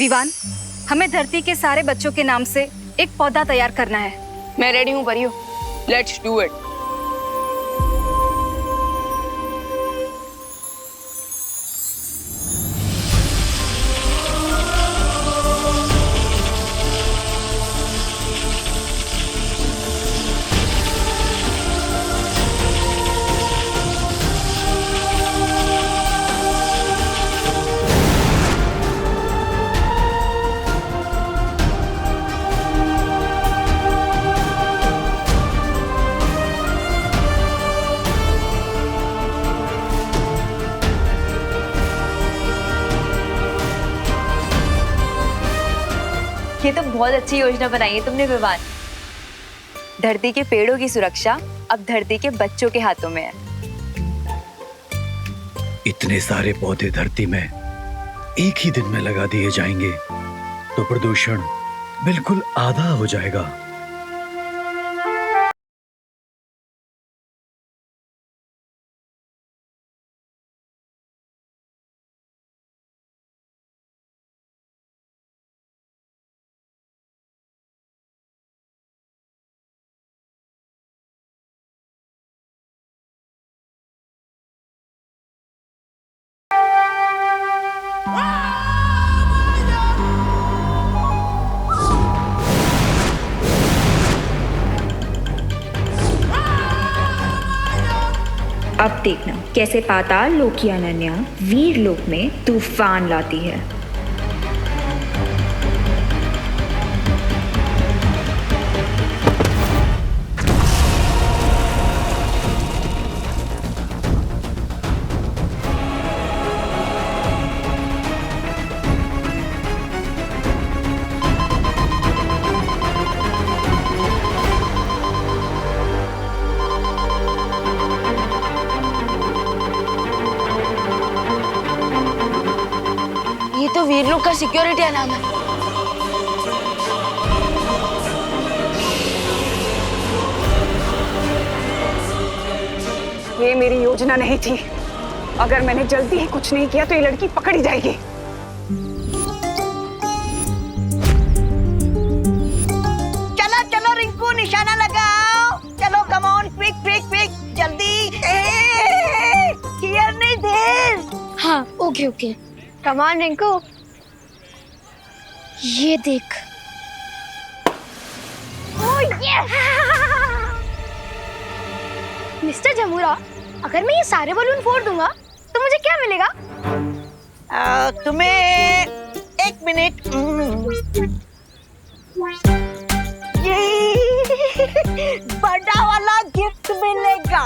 विवान, हमें धरती के सारे बच्चों के नाम से एक पौधा तैयार करना है। मैं रेडी हूँ परियो, लेट्स डू इट। ये तो बहुत अच्छी योजना बनाई है तुमने विवान। धरती के पेड़ों की सुरक्षा अब धरती के बच्चों के हाथों में है। इतने सारे पौधे धरती में एक ही दिन में लगा दिए जाएंगे तो प्रदूषण बिल्कुल आधा हो जाएगा। अब देखना कैसे पाताल लोक की अनन्या वीर लोक में तूफान लाती है। ये तो वीर लोग का सिक्योरिटी अलार्म है। ये मेरी योजना नहीं थी। अगर मैंने जल्दी ही कुछ नहीं किया तो ये लड़की पकड़ी जाएगी। चलो चलो रिंकू, निशाना लगाओ। चलो come on, quick quick quick, जल्दी। हियर नहीं देर। हाँ okay okay, come on Rinku. ये देख। Oh yes. मिस्टर जमूरा, अगर मैं ये सारे बलून फोड़ दूंगा तो मुझे क्या मिलेगा? तुम्हें 1 मिनट। ये बड़ा वाला गिफ्ट मिलेगा।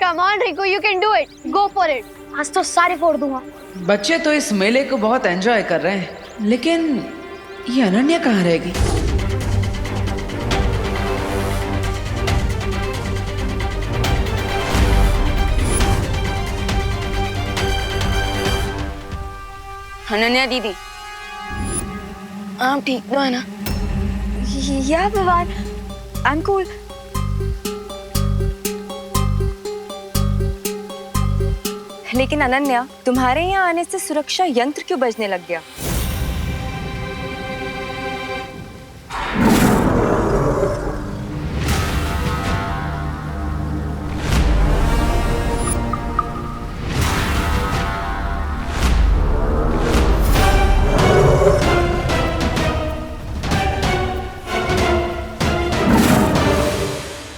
Come on Rinku, you can do it, go for it. आज तो सारे फोड़ दूंगा। बच्चे तो इस मेले को बहुत एंजॉय कर रहे हैं, लेकिन ये अनन्या कहाँ रहेगी? अनन्या दीदी, आप ठीक तो है ना? या विवान, आई एम कूल। लेकिन अनन्या, तुम्हारे यहाँ आने से सुरक्षा यंत्र क्यों बजने लग गया?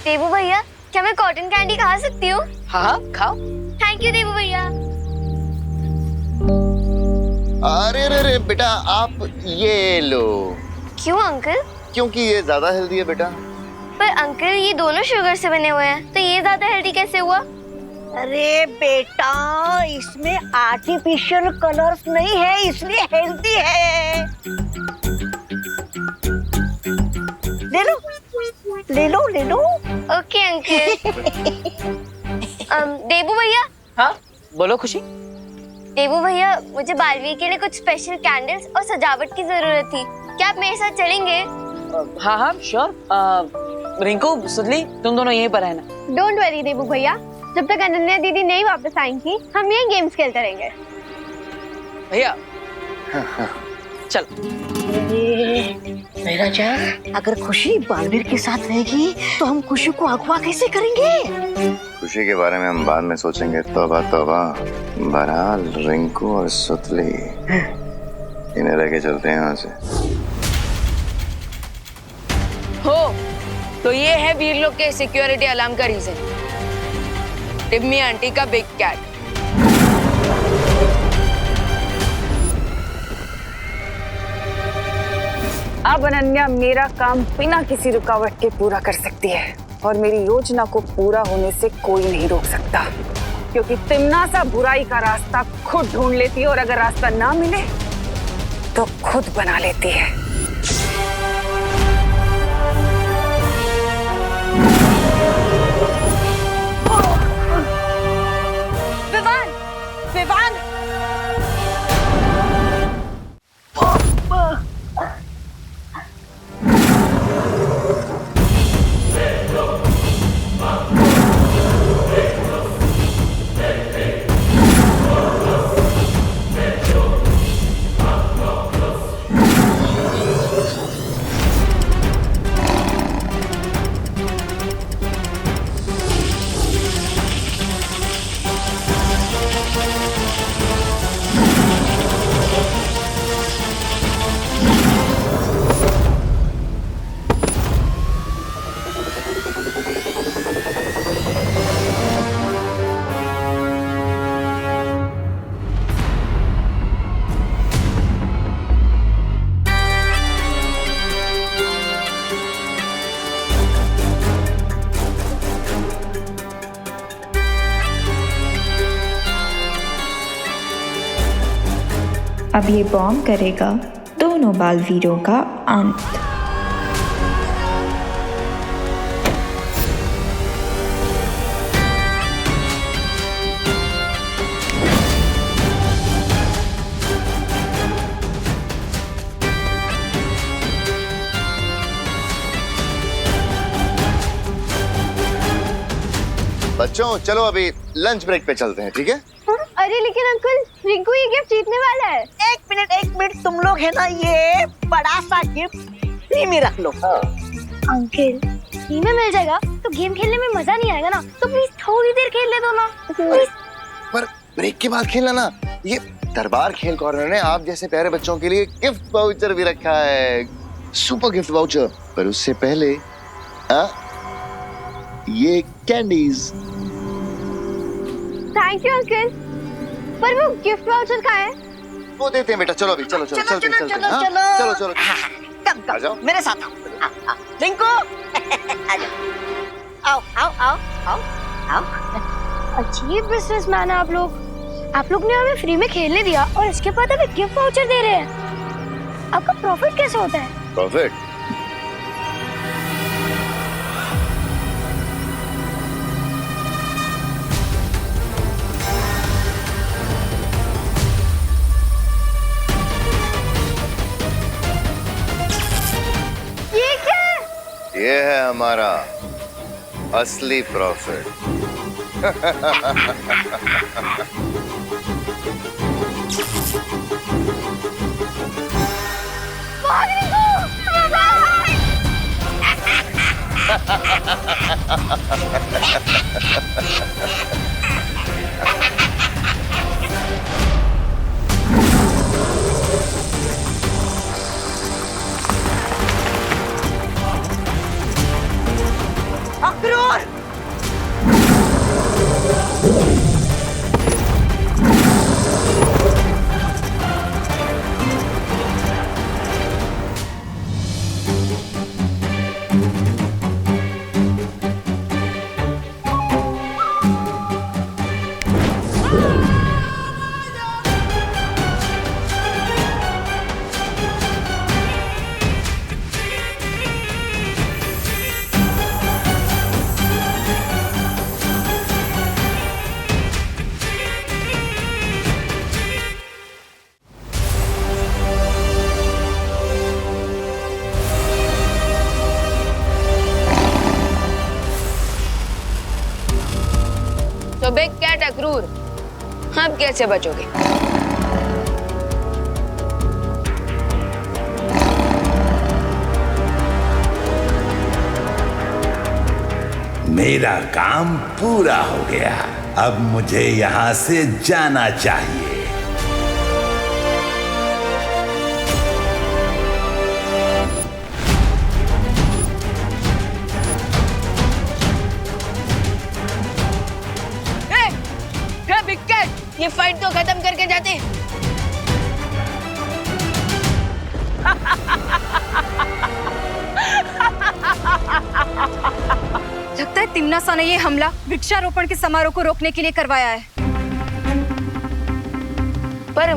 देवू भैया, क्या मैं कॉटन कैंडी खा सकती हूँ? हाँ खाओ। थैंक यू देवू भैया। अरे अरे अरे बेटा, आप ये लो। क्यों अंकल? क्योंकि ये ज्यादा हेल्दी है बेटा। पर अंकल ये दोनों शुगर से बने हुए हैं, तो ये ज्यादा हेल्दी कैसे हुआ? अरे बेटा, इसमें आर्टिफिशियल कलर्स नहीं है, इसलिए हेल्दी है। ले लो ले लो ले लो। Okay uncle. देवू भैया। हाँ बोलो खुशी। देवू भैया, मुझे बालवीर के लिए कुछ स्पेशल कैंडल्स और सजावट की जरूरत थी। क्या आप मेरे साथ चलेंगे? हाँ हाँ श्योर। रिंकू, सुधली, तुम दोनों यहीं पर रहना। डोंट वरी देवू भैया, जब तक अनन्या दीदी नहीं वापस आएंगी हम यही गेम्स खेलते रहेंगे। भैया चलो। मेरा जान, अगर खुशी बालवीर के साथ रहेगी तो हम खुशी को अगवा कैसे करेंगे? खुशी के बारे में हम बाद में सोचेंगे। तौबा तौबा। बहरहाल रिंकू और सुतली इन्हें लेके चलते हैं यहाँ से। हो तो ये है वीरलोक के सिक्योरिटी अलार्म का रीजन। टिम्मी आंटी का बिग कैट। अब अनन्या मेरा काम बिना किसी रुकावट के पूरा कर सकती है और मेरी योजना को पूरा होने से कोई नहीं रोक सकता, क्योंकि तिम्नासा बुराई का रास्ता खुद ढूंढ लेती है और अगर रास्ता ना मिले तो खुद बना लेती है। विवान, विवान। अब ये बॉम्ब करेगा दोनों बालवीरों का अंत। बच्चों चलो अभी लंच ब्रेक पे चलते हैं, ठीक है? अरे लेकिन अंकल, रिंकू ये गिफ्ट जीतने वाला है। एक मिनट, तुम लोग है ना, ये बड़ा सा गिफ्ट फ्री में रख लो। अंकल, फ्री में मिल जाएगा तो गेम खेलने में मजा नहीं आएगा ना, तो प्लीज थोड़ी देर खेल ले दो ना। पर ब्रेक के बाद खेलना ना। ये दरबार खेल कॉर्नर ने आप जैसे प्यारे बच्चों के लिए गिफ्ट वाउचर भी रखा है, सुपर गिफ्ट वाउचर। पर उससे पहले ये कैंडीज। थैंक यू अंकल, पर वो गिफ्ट वाउचर कहाँ है? वो देते हैं बेटा। चलो अभी चलो। कम आ जाओ। मेरे साथ आओ। रिंकू आओ। अजीब बिजनेसमैन है आप लोग ने हमें फ्री में खेलने दिया और इसके बाद हमें गिफ्ट वाउचर दे रहे हैं। आपका प्रॉफिट कैसे होता है? प्रॉफिट? ये है हमारा असली प्रॉफिट। अक्रूर! तो बिग कैट अक्रूर, अब कैसे बचोगे? मेरा काम पूरा हो गया। अब मुझे यहाँ से जाना चाहिए। बिग कैट, ये फाइट तो खत्म करके जाते। लगता है तिम्नासा ने ये हमला वृक्षारोपण के समारोह को रोकने के लिए करवाया है। पर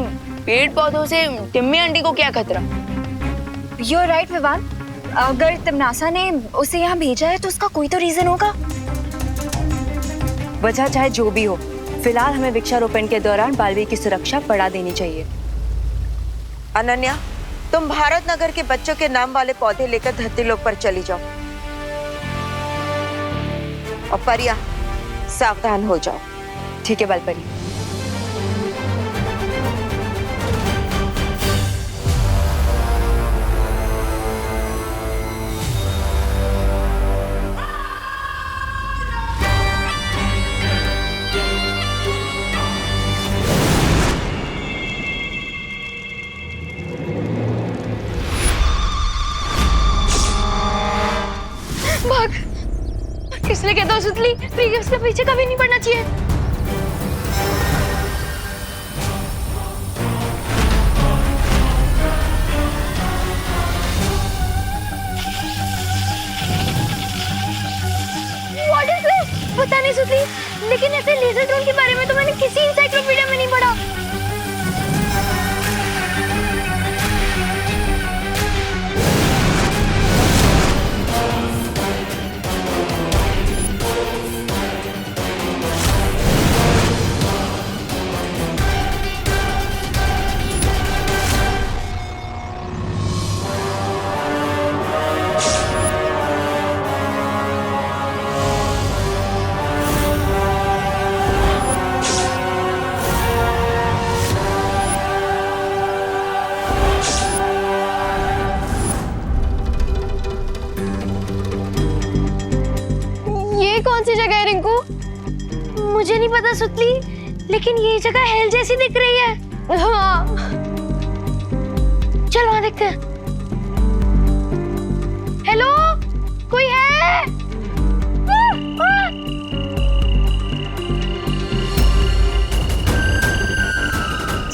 पेड़ पौधों से टिम्मी आंटी को क्या खतरा? You're right, Vivaan. अगर तिम्नासा ने उसे यहाँ भेजा है तो उसका कोई तो रीजन होगा। वजह चाहे जो भी हो, फिलहाल हमें वृक्षारोपण के दौरान बालवीर की सुरक्षा बढ़ा देनी चाहिए। अनन्या, तुम भारत नगर के बच्चों के नाम वाले पौधे लेकर धरती लोक पर चली जाओ। और परिया, सावधान हो जाओ। ठीक है बालपरी। इसलिए कहता हूँ सुतली, उसके पीछे कभी नहीं पड़ना चाहिए। What is this? पता नहीं सुतली, लेकिन ऐसे लेजर ड्रोन के बारे में तो मैंने किसी एनसाइक्लोपीडिया में नहीं पढ़ा। कौन सी जगह है रिंकू? मुझे नहीं पता सुतली, लेकिन ये जगह हेल जैसी दिख रही है। हाँ। चल वहां देखते हैं। हेलो, कोई है?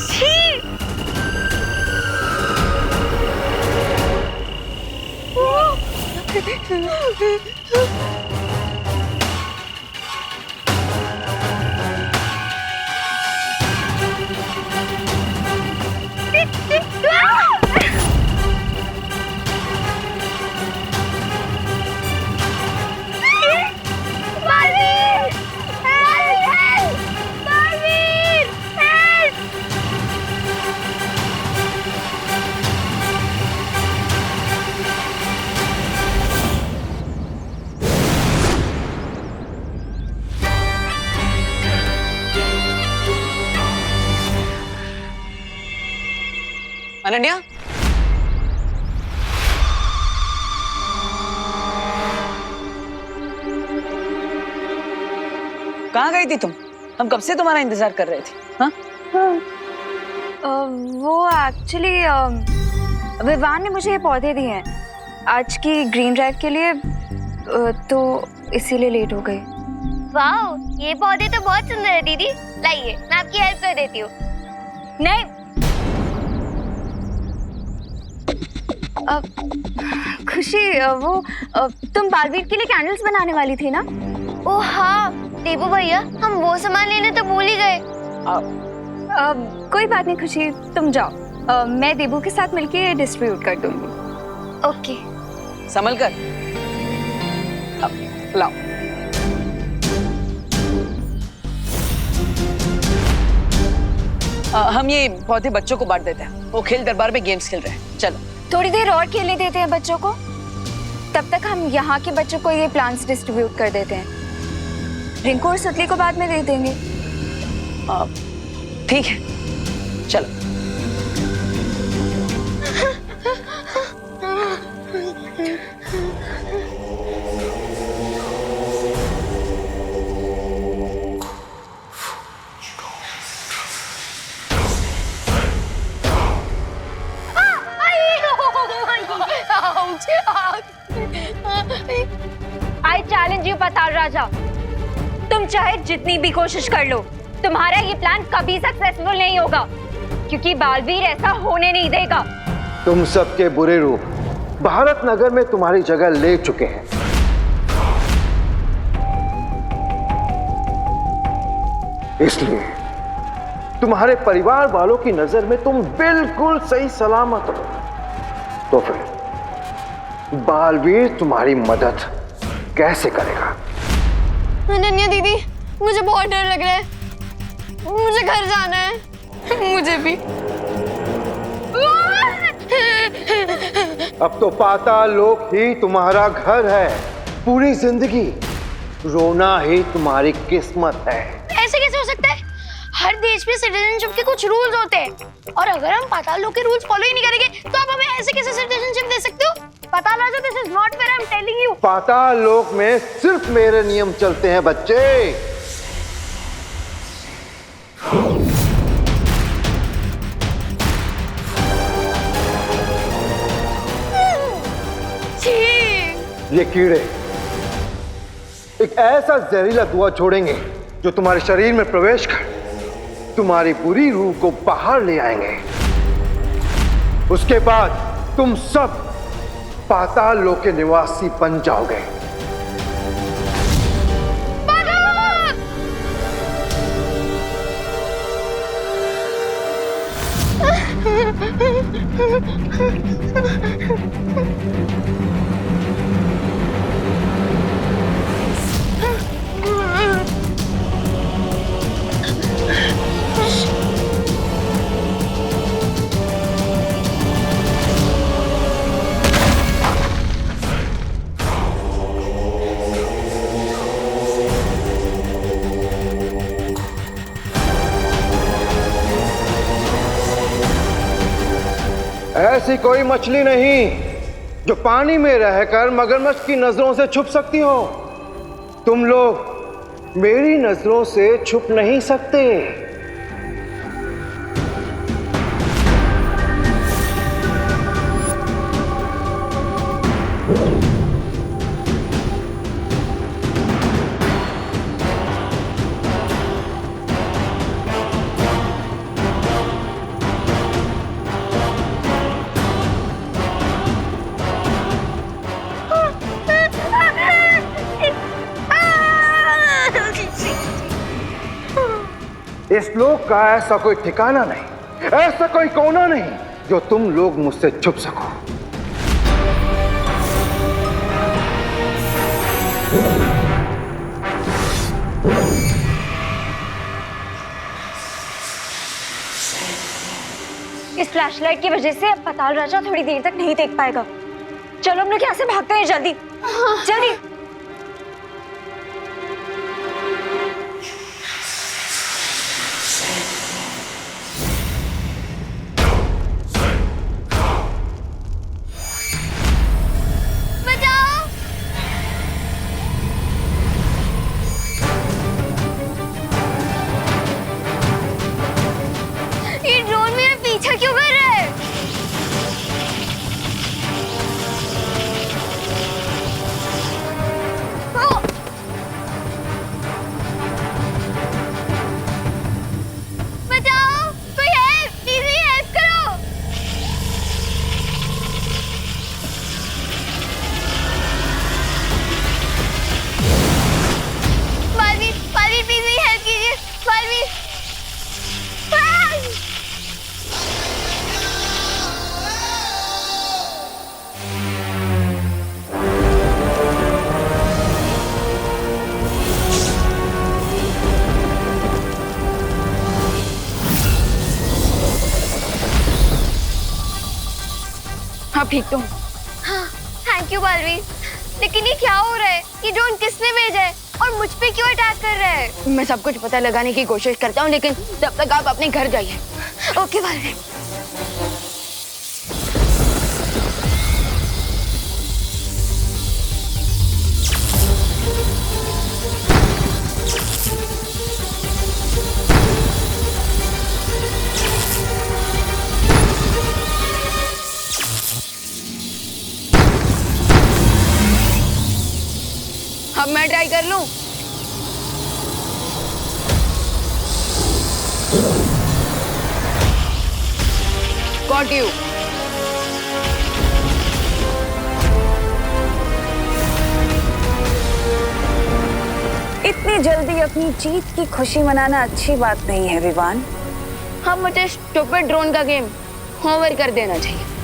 छी! अनन्या, कहाँ गई थी तुम? हम कब से तुम्हारा इंतजार कर रहे थे। हाँ? वो एक्चुअली विवान ने मुझे ये पौधे दिए हैं आज की ग्रीन ड्राइव के लिए, तो इसीलिए लेट हो गई। वाओ, ये पौधे तो बहुत सुंदर है दीदी। लाइए, मैं आपकी हेल्प कर देती हूँ। नहीं, खुशी, वो तुम बालवीर के लिए कैंडल्स बनाने वाली थी ना? ओह हाँ देबू भैया, हम वो सामान लेने तो भूल ही गए। कोई बात नहीं खुशी, तुम जाओ। मैं देबू के साथ मिलके डिस्ट्रीब्यूट कर दूंगी। ओके। संभल कर। लाओ। हम ये पौधे बच्चों को बांट देते हैं। वो खेल दरबार में गेम्स खेल रहे हैं। चलो थोड़ी देर और खेलने देते हैं बच्चों को, तब तक हम यहाँ के बच्चों को ये प्लांट्स डिस्ट्रीब्यूट कर देते हैं। रिंकू और सुतली को बाद में दे देंगे। ठीक है, चलो। पाताल राजा, तुम चाहे जितनी भी कोशिश कर लो, तुम्हारा ये प्लान कभी सक्सेसफुल नहीं होगा, क्योंकि बालवीर ऐसा होने नहीं देगा। तुम सबके बुरे रूप भारत नगर में तुम्हारी जगह ले चुके हैं। इसलिए तुम्हारे परिवार वालों की नजर में तुम बिल्कुल सही सलामत हो। तो फिर बालवीर तुम्हारी मदद कैसे करेगा? अनन्या दीदी, मुझे बहुत डर लग रहा है, मुझे घर जाना है। मुझे भी। अब तो पाताल लोक ही तुम्हारा घर है। पूरी जिंदगी रोना ही तुम्हारी किस्मत है। ऐसे कैसे हो सकता है? हर देश में सिटीजनशिप के कुछ रूल्स होते हैं, और अगर हम पाताल लोक के रूल्स फॉलो ही नहीं करेंगे तो आप हमें ऐसे कैसे सिटीजनशिप दे सकते हो? पाताल राजा, this is not fair, I am telling you. Paatal Lok में सिर्फ मेरे नियम चलते हैं बच्चे। ये कीड़े एक ऐसा जहरीला धुआं छोड़ेंगे जो तुम्हारे शरीर में प्रवेश कर तुम्हारी बुरी रूह को बाहर ले आएंगे। उसके बाद तुम सब पाताल लोक के निवासी बन जाओगे। ऐसी कोई मछली नहीं जो पानी में रहकर मगरमच्छ की नजरों से छुप सकती हो। तुम लोग मेरी नजरों से छुप नहीं सकते। इस लोक का ऐसा कोई ठिकाना नहीं, ऐसा कोई कोना नहीं जो तुम लोग मुझसे छुप सको। इस फ्लैशलाइट की वजह से अब पाताल राजा थोड़ी देर तक नहीं देख पाएगा। चलो हम लोग यहाँ से भागते हैं, जल्दी जल्दी। आप ठीक तो? हाँ, थैंक यू बालवीर। लेकिन ये क्या हो रहा है? ये ड्रोन किसने भेजा है और मुझ पे क्यों अटैक कर रहा है? मैं सब कुछ पता लगाने की कोशिश करता हूँ, लेकिन तब तक आप अपने घर जाइए। ओके बालवीर। अब मैं यहाँ ट्राई कर लूं? Got you. इतनी जल्दी अपनी जीत की खुशी मनाना अच्छी बात नहीं है विवान। हाँ, मुझे स्टूपिड ड्रोन का गेम होमवर्क कर देना चाहिए।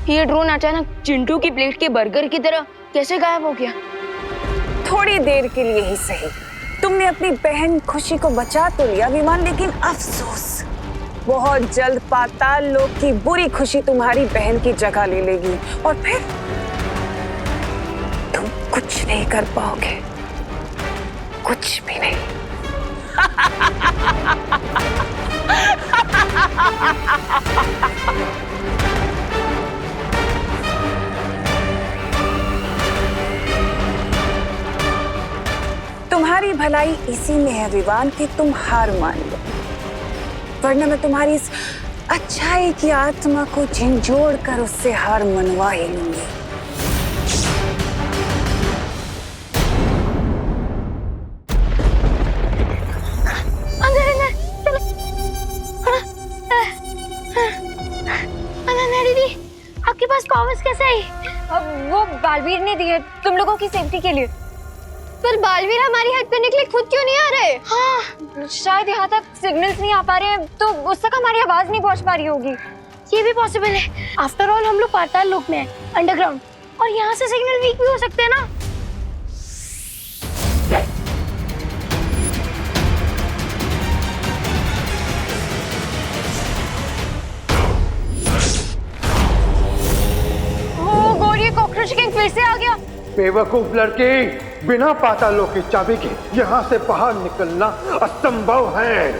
ये ड्रोन अचानक चिंटू की प्लेट के बर्गर की तरह कैसे गायब हो गया? थोड़ी देर के लिए ही सही तुमने अपनी बहन खुशी को बचा तो लिया विमान, लेकिन अफसोस बहुत जल्द पाताल लोक की बुरी खुशी तुम्हारी बहन की जगह ले लेगी और फिर तुम कुछ नहीं कर पाओगे, कुछ भी नहीं। तुम्हारी भलाई इसी में है विवान कि तुम हार मान लो, वरना मैं तुम्हारी इस अच्छाई की आत्मा को झिंझोड़ कर उससे हार मनवा ही लूंगी। अंदर अंदर चलो। अनन्या दीदी, आपके पास पावर्स कैसे आई? वो बालवीर ने दिए तुम लोगों की सेफ्टी के लिए। पर बालवीर हमारी हेल्प करने के लिए खुद क्यों नहीं आ रहे? हाँ, शायद यहाँ तक सिग्नल्स नहीं आ पा रहे हैं, तो उस तक हमारी आवाज नहीं पहुँच पा रही होगी। ये भी पॉसिबल है। आफ्टर ऑल हम लोग पाताल लोक में हैं, अंडरग्राउंड, और यहाँ से सिग्नल वीक भी हो सकते हैं ना। वो गोरी कॉकरोच किंग फिर से आ गया। बेवकूफ लड़की, बिना पातालों की चाबी के यहाँ से बाहर निकलना असंभव है।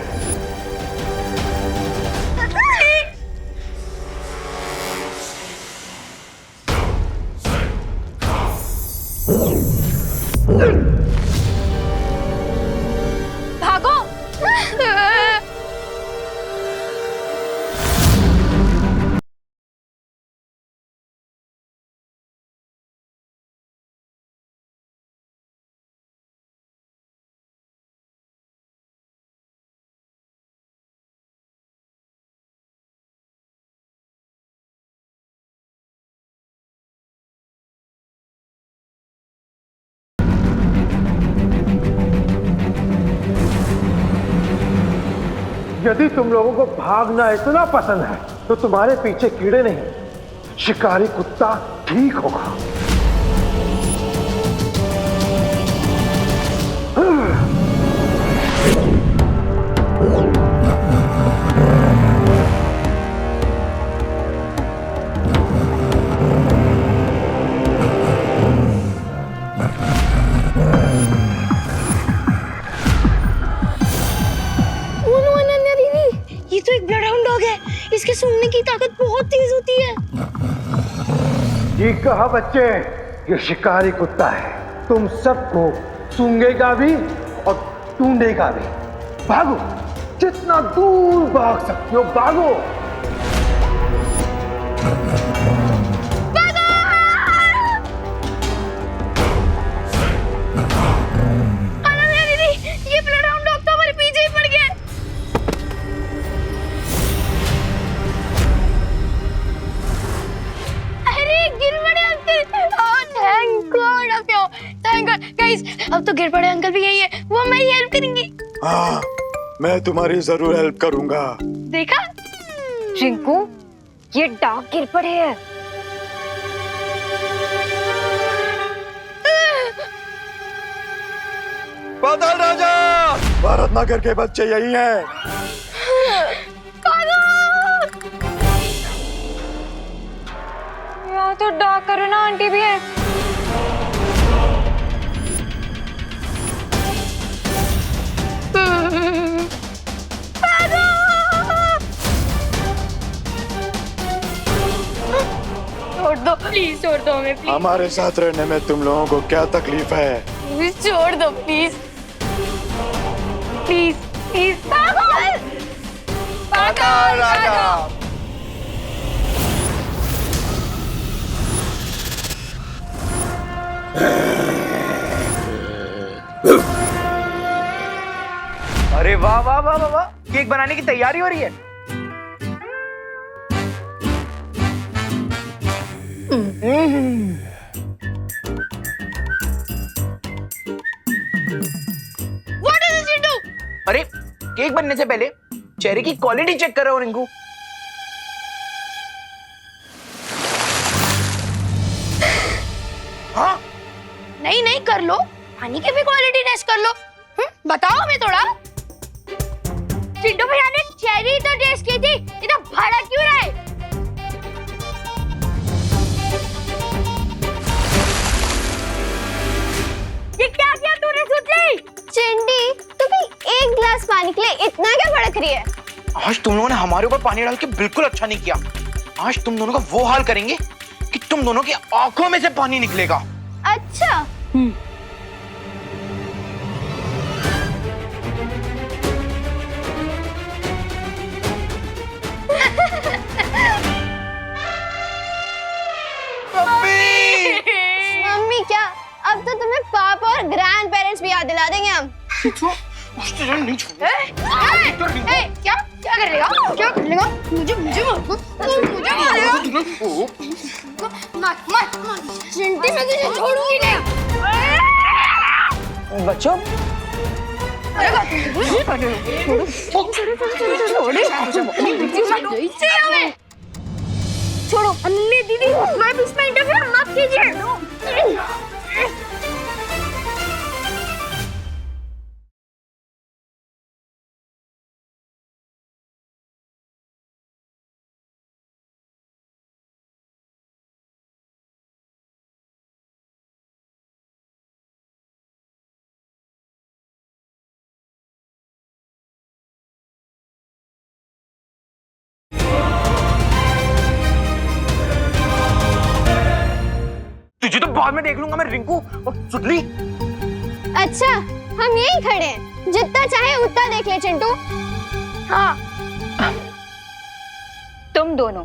भागो। यदि तुम लोगों को भागना इतना पसंद है तो तुम्हारे पीछे कीड़े नहीं, शिकारी कुत्ता ठीक होगा। ये तो एक ब्लड हाउंड डॉग है, इसके सूंघने की ताकत बहुत तेज होती है। ठीक कहा बच्चे, ये शिकारी कुत्ता है, तुम सबको सूंघेगा भी और ढूंढेगा भी। भागो, जितना दूर भाग सकते हो भागो। अनन्या दीदी, ये ब्लड हाउंड डॉग तो हमारे पीछे ही पड़ गया। अब तो गिर पड़े अंकल भी यही है, वो हमारी हेल्प करेंगे। हाँ, मैं तुम्हारी जरूर हेल्प करूंगा। देखा रिंकू, ये डॉग गिर पड़े हैं। पाताल राजा, भारत नगर के बच्चे यही हैं। यहाँ तो डॉग करुणा आंटी भी है। प्लीज छोड़ दो हमें, प्लीज हमारे साथ रहने में तुम लोगों को क्या तकलीफ है? प्लीज छोड़ दो, प्लीज प्लीज प्लीज। पागल पागल पागल। अरे वाह वाह वाह वाह वाह, केक बनाने की तैयारी हो रही है। What is this you do? अरे केक बनने से पहले चेरी की क्वालिटी चेक कर रहा हूँ रिंकू। हाँ नहीं नहीं कर लो, पानी की भी क्वालिटी टेस्ट कर लो। बताओ हमें थोड़ा। चिंटू भैया ने चेरी तो टेस्ट की थी, इतना भाड़ा क्यों रहा है? ये क्या किया तूने सुतली? चिंटी, तुम्हें एक गिलास पानी के लिए इतना क्या भड़क रही है? आज तुम लोगों ने हमारे ऊपर पानी डाल के बिल्कुल अच्छा नहीं किया। आज तुम दोनों का वो हाल करेंगे कि तुम दोनों की आंखों में से पानी निकलेगा। अच्छा। मम्मी क्या? अब तो तुम्हें पापा और ग्रैंड पेरेंट्स भी याद दिला देंगे हम। क्या क्या करेगा? क्या करेगा? मुझे मुझे मुझे मारेगा। मत चिंटी, मैं तुझे छोड़ूंगी नहीं। बच्चों छोड़ो अन्नी दीदी, मैं भी इसमें इंटरफेयर मत कीजिए। तुझे तो बाद में देख लूंगा मैं रिंकू। और सुतली, अच्छा हम यहीं खड़े हैं, जितना चाहे उतना देख ले चिंटू। हाँ तुम दोनों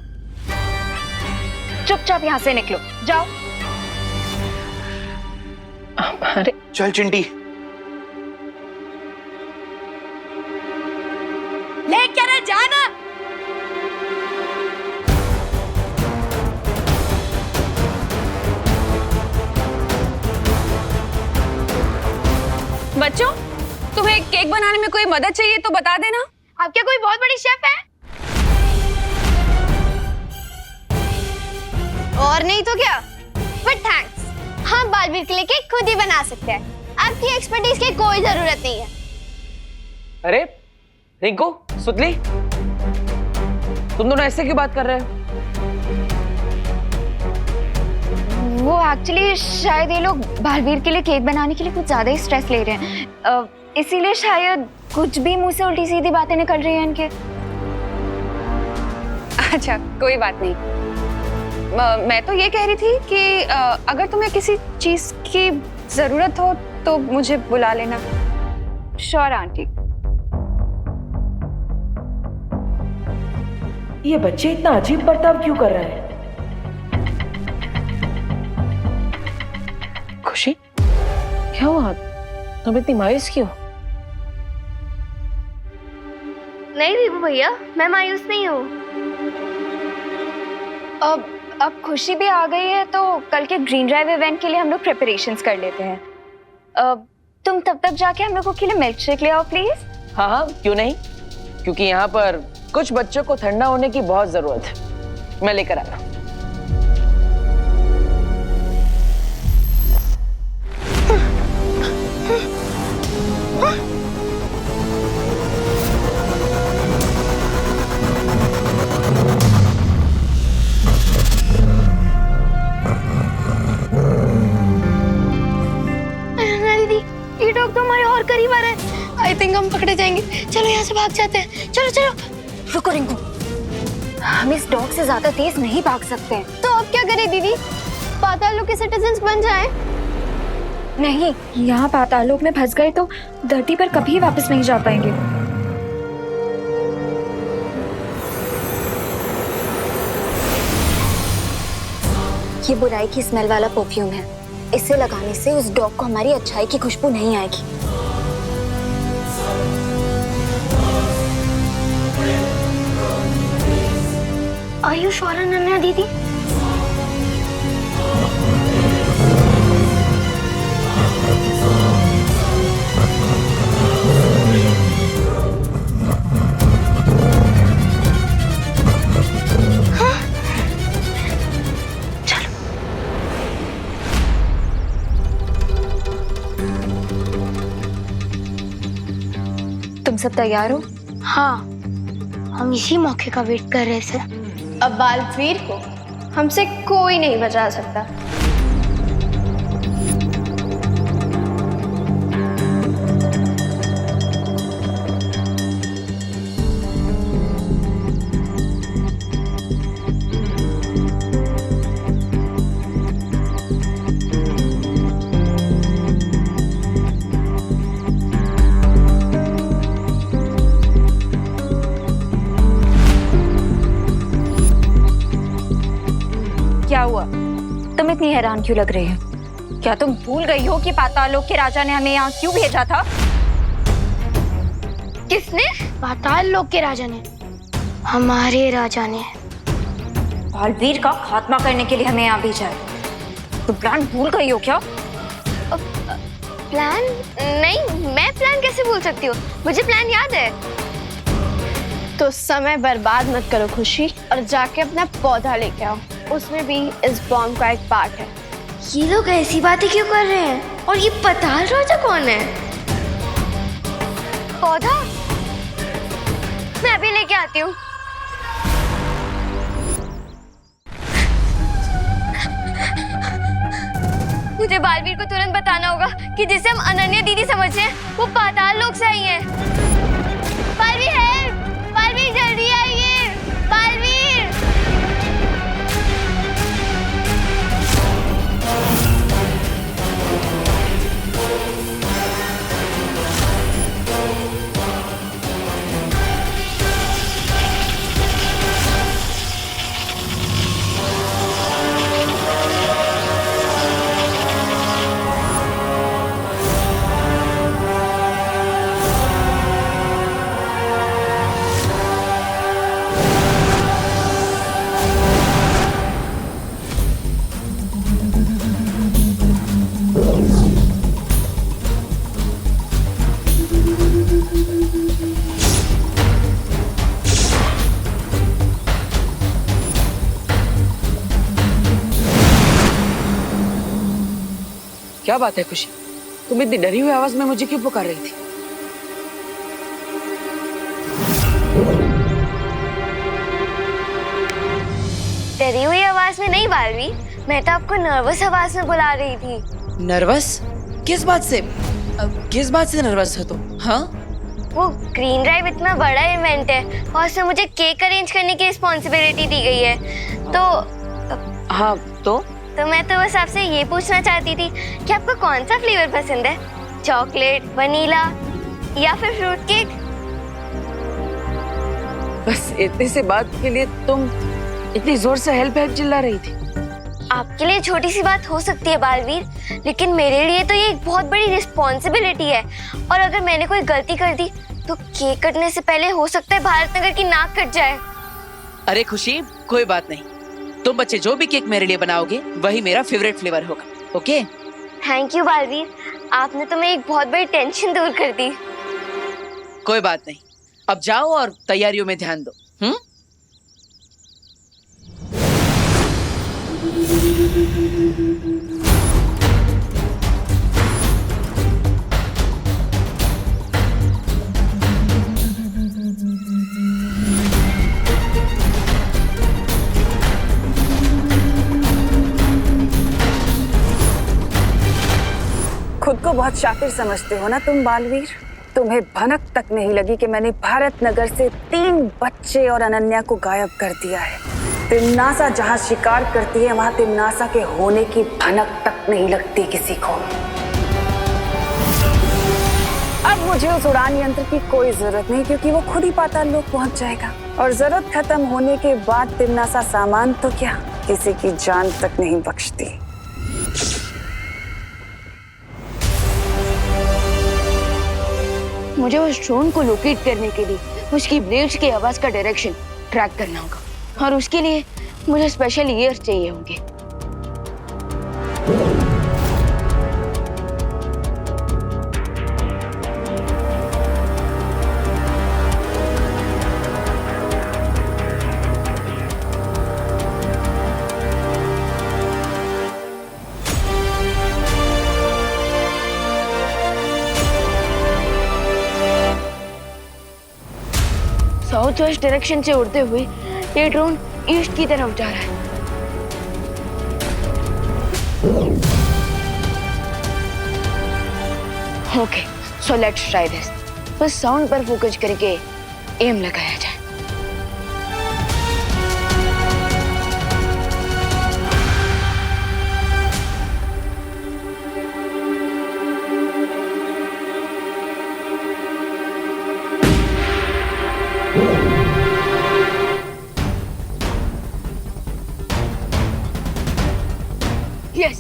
चुपचाप यहाँ से निकलो, जाओ। अरे चल चिंटी। ले क्या ना जाना। बच्चों, तुम्हें केक बनाने में कोई मदद चाहिए तो बता देना। आप क्या कोई बहुत बड़ी शेफ है? और नहीं तो क्या, बट थैंक्स, हम बालवीर के लिए केक खुद ही बना सकते हैं। आपकी एक्सपर्टीज की कोई जरूरत नहीं है। अरे रिंकू, सुतली, तुम दोनों ऐसे क्यों बात कर रहे हो? वो एक्चुअली शायद ये लोग बालवीर के लिए केक बनाने के लिए कुछ ज्यादा ही स्ट्रेस ले रहे हैं, इसीलिए शायद कुछ भी मुंह से उल्टी सीधी बातें निकल रही हैं इनके। अच्छा कोई बात नहीं। मैं तो ये कह रही थी कि अगर तुम्हें किसी चीज की जरूरत हो तो मुझे बुला लेना। Sure aunty. ये बच्चे इतना अजीब बर्ताव क्यों कर रहे हैं? खुशी, क्या हुआ? तुम इतनी मायूस क्यों? नहीं दीपू भैया, मैं मायूस नहीं हूँ। अब खुशी भी आ गई है तो कल के ग्रीन ड्राइव इवेंट के लिए हम लोग प्रिपरेशंस कर लेते हैं। तुम तब तक जाके हम लोगों के लिए मिल्क शेक ले आओ प्लीज। हाँ हाँ क्यों नहीं, क्योंकि यहाँ पर कुछ बच्चों को ठंडा होने की बहुत जरूरत है। मैं लेकर आया। ये डॉग तो हमारे और करीब आ रहा है। आई थिंक हम पकड़े जाएंगे। चलो यहाँ से भाग जाते हैं। चलो चलो। रुको रिंकू, हम इस डॉग से ज्यादा तेज नहीं भाग सकते। तो अब क्या करें दीदी? पाताल लोक के सिटीजन्स बन जाएं? नहीं, यहाँ पाताल लोक में फंस गए तो धरती पर कभी वापस नहीं जा पाएंगे। ये बुराई की स्मेल वाला परफ्यूम है। इसे लगाने से उस डॉग को हमारी अच्छाई की खुशबू नहीं आएगी। Are you sure, अनन्या दीदी? हाँ? चलो। तुम सब तैयार हो? हाँ, हम इसी मौके का वेट कर रहे थे। अब बालवीर को हमसे कोई नहीं बचा सकता। क्या हुआ? तुम इतनी हैरान क्यों लग रही हो? क्या तुम भूल गई हो कि पाताल लोक के राजा ने हमें यहाँ क्यों भेजा था? किसने? पाताल लोक के राजा ने, हमारे राजा ने। बालवीर का खात्मा करने के लिए हमें यहाँ भेजा है। तुम प्लान भूल गई हो क्या? प्लान? नहीं, मैं प्लान कैसे भूल सकती हूँ? मुझे प्लान याद है। तो समय बर्बाद मत करो खुशी, और जाके अपना पौधा लेके आओ। उसमें भी इस बॉम्ब का एक पार्ट है। ये लोग ऐसी बातें क्यों कर रहे हैं? और ये पाताल राजा कौन है? पौधा? मैं अभी लेके आती हूँ। मुझे बालवीर को तुरंत बताना होगा कि जिसे हम अनन्या दीदी समझते हैं वो पाताल लोक से आई है। बालवीर है, बालवीर जल्दी आइए, बालवीर। क्या बात है खुशी? तुम इतनी डरी हुई आवाज में मुझे क्यों पुकार रही थी? डरी हुई आवाज में नहीं बालवीर, मैं तो आपको नर्वस आवाज में बुला रही थी। नर्वस? किस बात से? किस बात से नर्वस हो तुम? हाँ? वो ग्रीन ड्राइव इतना बड़ा इवेंट है और उसमें मुझे केक अरेंज करने की रिस्पॉन्सिबिलिटी दी गई है। तो हाँ, तो मैं तो बस आपसे ये पूछना चाहती थी कि आपको कौन सा फ्लेवर पसंद है? चॉकलेट, वनीला या फिर फ्रूट केक? बस इतनी सी बात के लिए तुम इतनी जोर से हेल्प हेल्प चिल्ला रही थी? आपके लिए छोटी सी बात हो सकती है बालवीर, लेकिन मेरे लिए तो ये एक बहुत बड़ी रिस्पॉन्सिबिलिटी है। और अगर मैंने कोई गलती कर दी तो केक कटने से पहले हो सकता है भारत नगर की नाक कट जाए। अरे खुशी, कोई बात नहीं। तुम बच्चे जो भी केक मेरे लिए बनाओगे वही मेरा फेवरेट फ्लेवर होगा। ओके? थैंक यू बालवीर, आपने तो मेरी एक बहुत बड़ी टेंशन दूर कर दी। कोई बात नहीं, अब जाओ और तैयारियों में ध्यान दो। खुद को बहुत शातिर समझते हो ना तुम बालवीर? तुम्हें भनक तक नहीं लगी कि मैंने भारत नगर से 3 बच्चे और अनन्या को गायब कर दिया है। तिमनासा जहां शिकार करती है वहां तिमनासा के होने की भनक तक नहीं लगती किसी को। अब मुझे उस उड़ान यंत्र की कोई जरूरत नहीं, क्योंकि वो खुद ही पाताल लोक पहुंच जाएगा। और जरूरत खत्म होने के बाद तिमनासा सामान तो क्या, किसी की जान तक नहीं बख्शती। मुझे उस ड्रोन को लोकेट करने के लिए उसकी ब्लेड्स की आवाज का डायरेक्शन ट्रैक करना होगा, और उसके लिए मुझे स्पेशल ईयर्स चाहिए होंगे। साउथ वेस्ट डायरेक्शन से उड़ते हुए ये ड्रोन ईस्ट की तरफ जा रहा है। Okay, so let's try this. बस साउंड पर फोकस करके एम लगाया जाए। यस,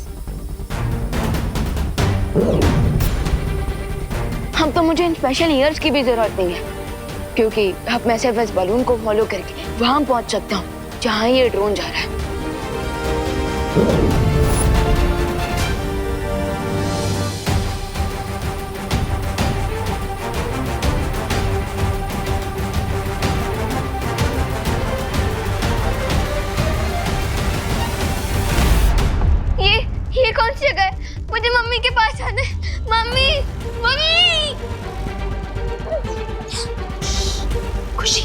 अब तो मुझे इन स्पेशल ईयर्स की भी जरूरत नहीं है, क्योंकि अब मैं सिर्फ इस बलून को फॉलो करके वहां पहुंच सकता हूँ जहां ये ड्रोन जा रहा है। ये कौन सी जगह है? मुझे मम्मी के पास जाना है। Mummy, mummy! खुशी,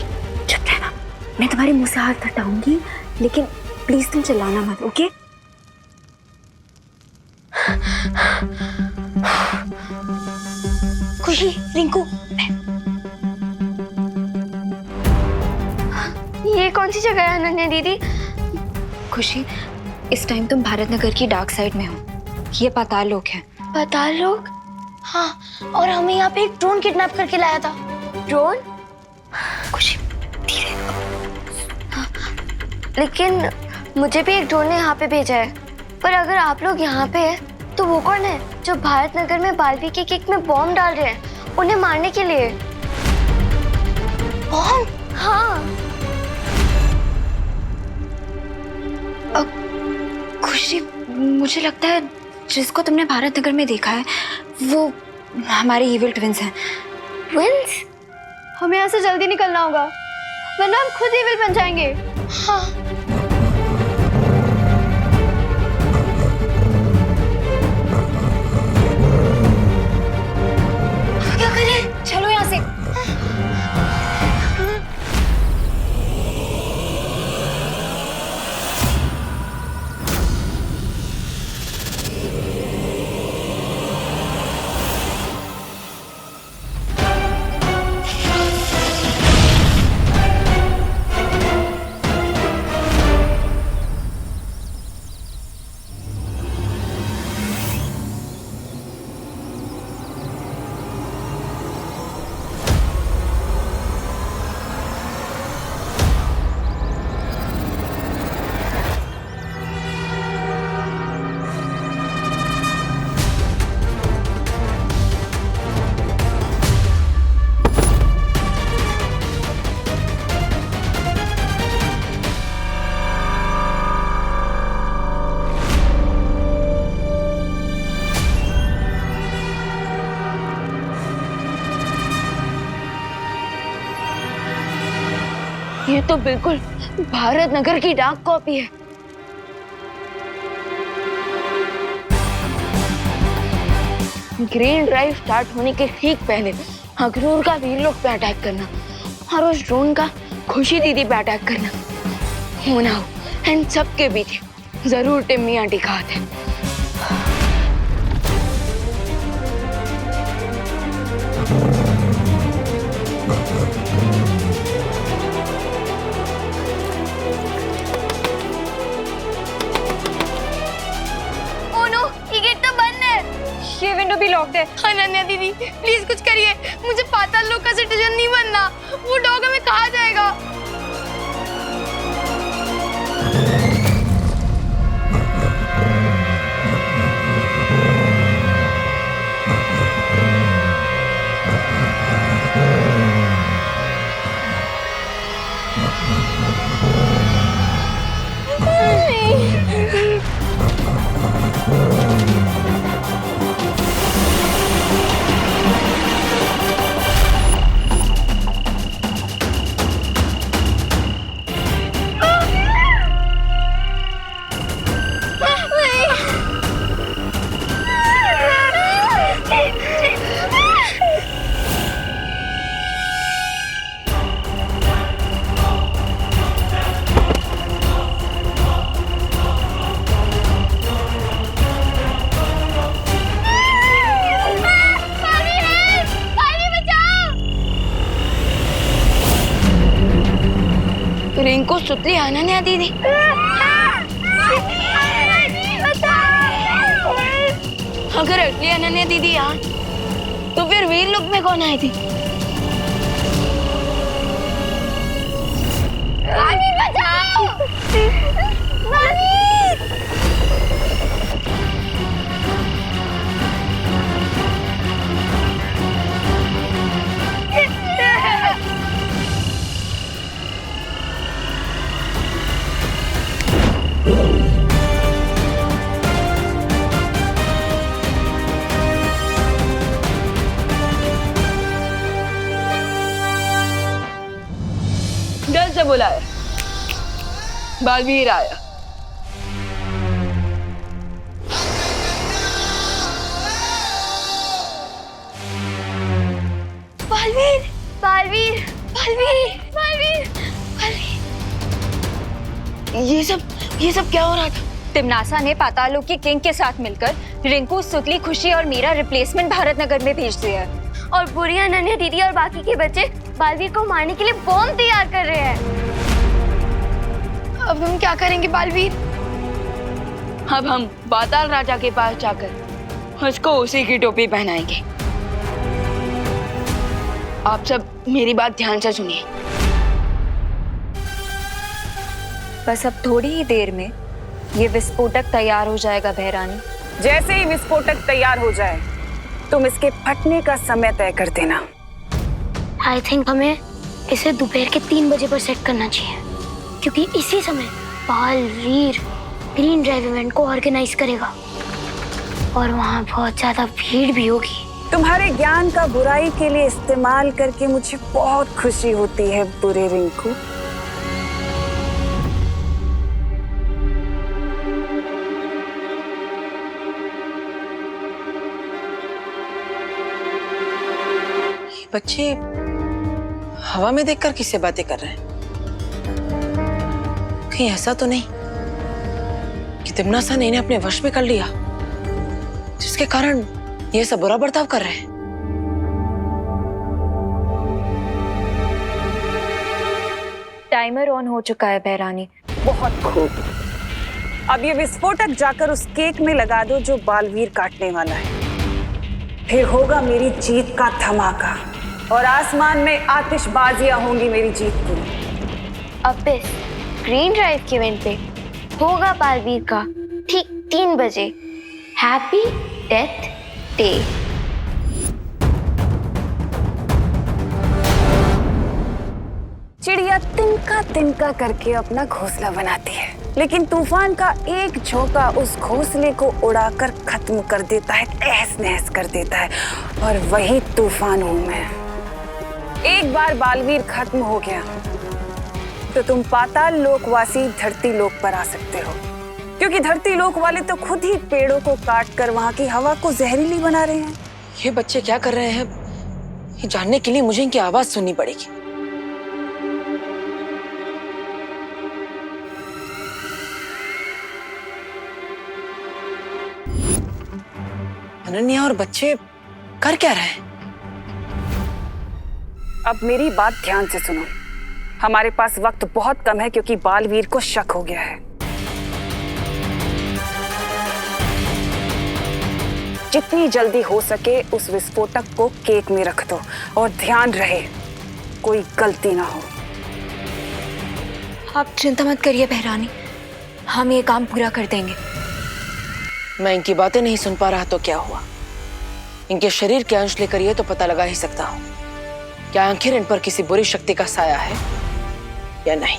चुप रहना। मैं तुम्हारे मुंह से हाथ हटाऊंगी, लेकिन प्लीज तुम चिल्लाना मत, ओके? खुशी, रिंकू, ये कौन सी जगह है अनन्या दीदी? खुशी, इस टाइम तुम भारत नगर की डार्क साइड में हो। ये पाताल लोक है। पाताल लोक? हाँ, और हमें यहाँ पे एक ड्रोन किडनैप करके लाया था। ड्रोन? खुशी, धीरे। हाँ, लेकिन मुझे भी एक ड्रोन ने यहाँ पे भेजा है। पर अगर आप लोग यहाँ पे हैं, तो वो कौन है जो भारत नगर में बालवी की केक में बॉम्ब डाल रहे हैं उन्हें मारने के लिए? बॉम्ब? हाँ। खुशी, मुझे लगता है जिसको तुमने भारत नगर में देखा है वो हमारे इविल ट्विंस हैं। ट्विंस? हमें यहाँ से जल्दी निकलना होगा, वरना हम खुद इविल बन जाएंगे। हाँ। क्या करें? चलो यहाँ से। ये तो बिल्कुल भारत नगर की डाक कॉपी है। ग्रीन ड्राइव स्टार्ट होने के ठीक पहले अखनूर का वीरलोक पे अटैक करना और उस ड्रोन का खुशी दीदी पे अटैक करना होना हो, इन सब के बीच जरूर टिम्मी आंटी का हाथ है। ये विंडो भी लॉक्ड है। अनन्या दीदी प्लीज कुछ करिए, मुझे पाताल लोक का सिटीजन नहीं बनना, वो डॉग हमें कहा जाएगा। रिंकू, सुतली, अनन्या दीदी। अगर असली अनन्या दीदी यहाँ तो फिर वीर लोक में कौन आई थी? बचाओ! जल्द से बुलाया, बालवीर आया। बालवीर, बालवीर, बालवीर, बालवीर, बालवीर। ये सब क्या हो रहा था? तिमनासा ने पाताल लोक की किंग के साथ मिलकर रिंकू, सुतली, खुशी और मीरा रिप्लेसमेंट भारत नगर में भेज दिया है। और बुरी अनन्या दीदी और बाकी के बच्चे बालवीर को मारने के लिए बॉम्ब तैयार कर रहे हैं। अब हम क्या करेंगे बालवीर? अब हम पाताल राजा के पास जाकर उसको उसी की टोपी पहनाएंगे। आप सब मेरी बात ध्यान से सुनिए। बस अब थोड़ी ही देर में ये विस्फोटक तैयार हो जाएगा बहरानी। जैसे ही विस्फोटक तैयार हो जाए तुम इसके फटने का समय तय कर देना। आई थिंक हमें इसे दोपहर के 3 बजे पर सेट करना चाहिए, क्योंकि इसी समय बालवीर ग्रीन ड्राइव इवेंट को ऑर्गेनाइज करेगा और वहाँ बहुत ज्यादा भीड़ भी होगी। तुम्हारे ज्ञान का बुराई के लिए इस्तेमाल करके मुझे बहुत खुशी होती है बुरे रिंकू। बच्चे हवा में देखकर किससे बातें कर रहे हैं? कहीं ऐसा तो नहीं कि तिमनासा ने इन्हें अपने वश में कर लिया, जिसके कारण ये सब बुरा बर्ताव कर रहे हैं? टाइमर ऑन हो चुका है बहरानी। बहुत खूब। अब ये विस्फोटक जाकर उस केक में लगा दो जो बालवीर काटने वाला है। फिर होगा मेरी जीत का धमाका और आसमान में आतिशबाजियां होंगी मेरी जीत की। अब इस ग्रीन ड्राइव के इवेंट पे होगा बालवीर का ठीक 3 बजे हैप्पी डेथ डे। चिड़िया तिनका तिनका करके अपना घोंसला बनाती है, लेकिन तूफान का एक झोंका उस घोंसले को उड़ाकर खत्म कर देता है, तहस नहस कर देता है। और वही तूफान हूं मैं। एक बार बालवीर खत्म हो गया तो तुम पाताल लोकवासी धरती लोक पर आ सकते हो, क्योंकि धरती लोक वाले तो खुद ही पेड़ों को काट कर वहां की हवा को जहरीली बना रहे हैं। ये बच्चे क्या कर रहे हैं, ये जानने के लिए मुझे इनकी आवाज सुननी पड़ेगी। अनन्या और बच्चे कर क्या रहे हैं? अब मेरी बात ध्यान से सुनो। हमारे पास वक्त बहुत कम है, क्योंकि बालवीर को शक हो गया है। जितनी जल्दी हो सके उस विस्फोटक को केक में रख दो और ध्यान रहे कोई गलती ना हो। आप चिंता मत करिए बहरानी, हम ये काम पूरा कर देंगे। मैं इनकी बातें नहीं सुन पा रहा तो क्या हुआ? इनके शरीर के अंश लेकर ये तो पता लगा ही सकता हूँ क्या आखिर इन पर किसी बुरी शक्ति का साया है या नहीं।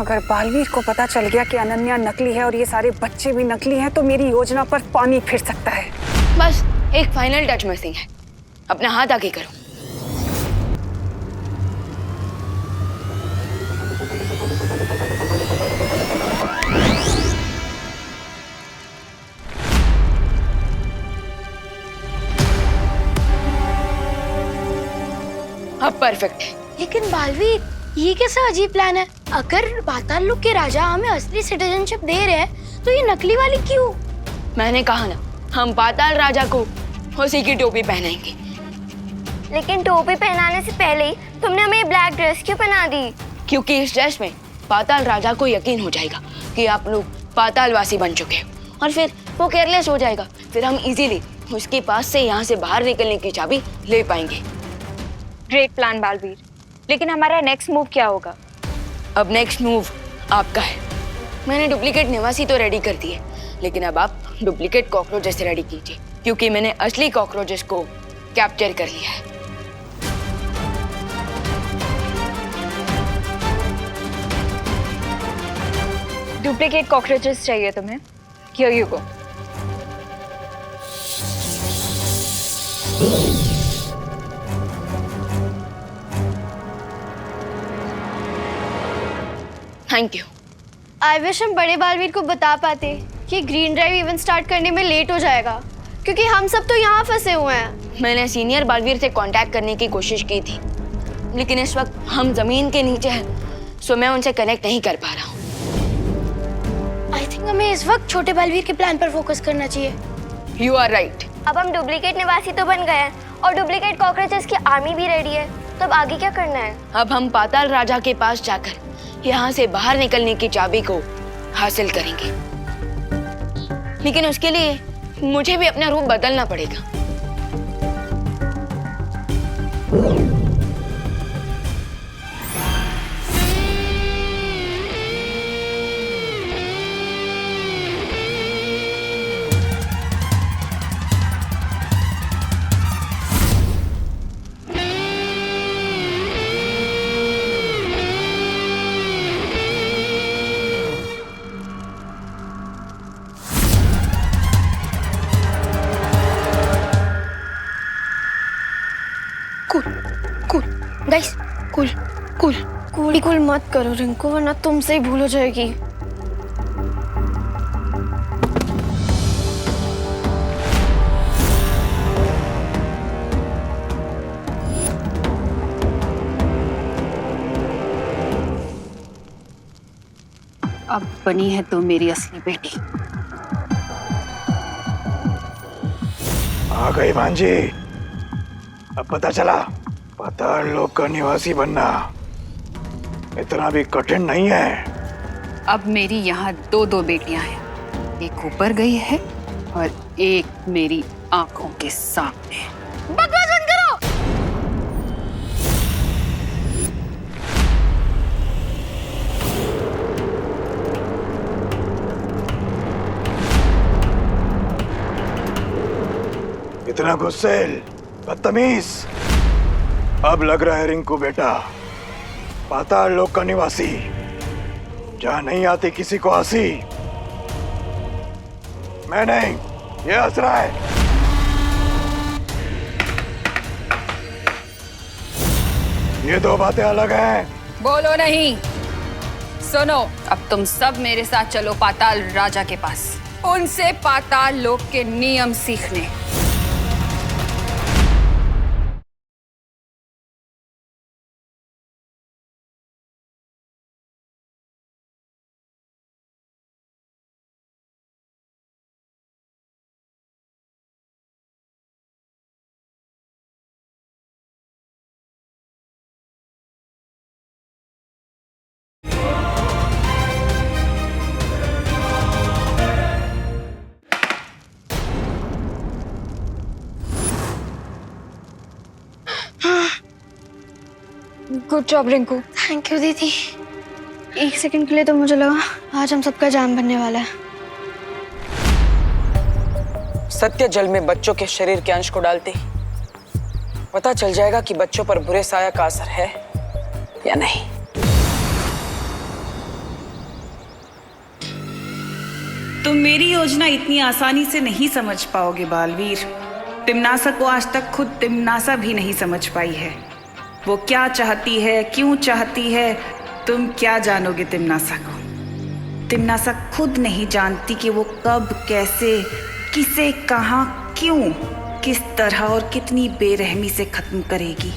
अगर बालवीर को पता चल गया कि अनन्या नकली है और ये सारे बच्चे भी नकली हैं तो मेरी योजना पर पानी फिर सकता है। बस एक फाइनल टच मिसिंग है, अपना हाथ आगे करो। अब परफेक्ट है। लेकिन बालवीर, ये कैसा अजीब प्लान है? अगर पाताल लोक के राजा हमें असली सिटीजनशिप दे रहे हैं तो ये नकली वाली क्यों? मैंने कहा ना, हम पाताल राजा को उसी की टोपी पहनाएंगे। लेकिन टोपी पहनाने से पहले ही तुमने हमें ब्लैक ड्रेस क्यों पहना दी? क्योंकि इस ड्रेस में पाताल राजा को यकीन हो जाएगा कि आप लोग पातालवासी बन चुके हो और फिर वो केयरलेस हो जाएगा। फिर हम इजीली उसके पास से यहाँ से बाहर निकलने की चाबी ले पाएंगे। ग्रेट प्लान बालवीर, लेकिन हमारा नेक्स्ट मूव क्या होगा? अब नेक्स्ट मूव आपका है। मैंने डुप्लीकेट निवासी तो रेडी कर दिए, लेकिन अब आप डुप्लीकेट कॉकरोचेस रेडी कीजिए, क्योंकि मैंने असली कॉकरोचेस को कैप्चर कर लिया है। डुप्लीकेट कॉकरोचेस चाहिए तुम्हें? Here you go. Thank you. I wish हम बड़े बालवीर को बता पाते कि ग्रीन ड्राइव इवेंट स्टार्ट करने में लेट हो जाएगा, क्योंकि हम सब तो यहाँ फंसे हुए हैं। मैंने सीनियर बालवीर से कांटेक्ट करने की कोशिश की थी, लेकिन इस वक्त हम जमीन के नीचे हैं, सो मैं उनसे कनेक्ट नहीं कर पा रहा हूँ। आई थिंक हमें इस वक्त छोटे बालवीर के प्लान पर फोकस करना चाहिए। You are right. अब हम डुप्लीकेट निवासी तो बन गए हैं और डुप्लीकेट कॉकरोचेस की आर्मी भी रेडी है, तो अब आगे क्या करना है? अब हम पाताल राजा के पास जाकर यहाँ से बाहर निकलने की चाबी को हासिल करेंगे, लेकिन उसके लिए मुझे भी अपना रूप बदलना पड़ेगा। Guys, cool cool cool cool मत करो रिंकू, वरना तुमसे ही भूल हो जाएगी। अब बनी है तो मेरी असली बेटी। आ गई भांजी, अब पता चला पाताल लोक का निवासी बनना इतना भी कठिन नहीं है। अब मेरी यहाँ दो बेटियां हैं, एक ऊपर गई है और एक मेरी आंखों के सामने। बकवास बंद करो। इतना गुस्सेल, बदतमीज। अब लग रहा है रिंकू बेटा पाताल लोक का निवासी, जहां नहीं आती किसी को हंसी। मैं नहीं, ये हंस रहा है। ये दो बातें अलग हैं। बोलो नहीं, सुनो। अब तुम सब मेरे साथ चलो पाताल राजा के पास। उनसे पाताल लोक के नियम सीखने। Good job Rinku. Thank you दीदी। एक सेकंड के लिए तो मुझे लगा आज हम सबका जान बनने वाला है। सत्य जल में बच्चों के शरीर के अंश को डालते ही पता चल जाएगा कि बच्चों पर बुरे साया का असर है या नहीं। तुम मेरी योजना इतनी आसानी से नहीं समझ पाओगे बालवीर। तिम्नासा को आज तक खुद तिम्नासा भी नहीं समझ पाई है। वो क्या चाहती है, क्यों चाहती है, तुम क्या जानोगे तिम्नासा को। तिम्नासा खुद नहीं जानती कि वो कब, कैसे, किसे, कहां, क्यों, किस तरह और कितनी बेरहमी से खत्म करेगी।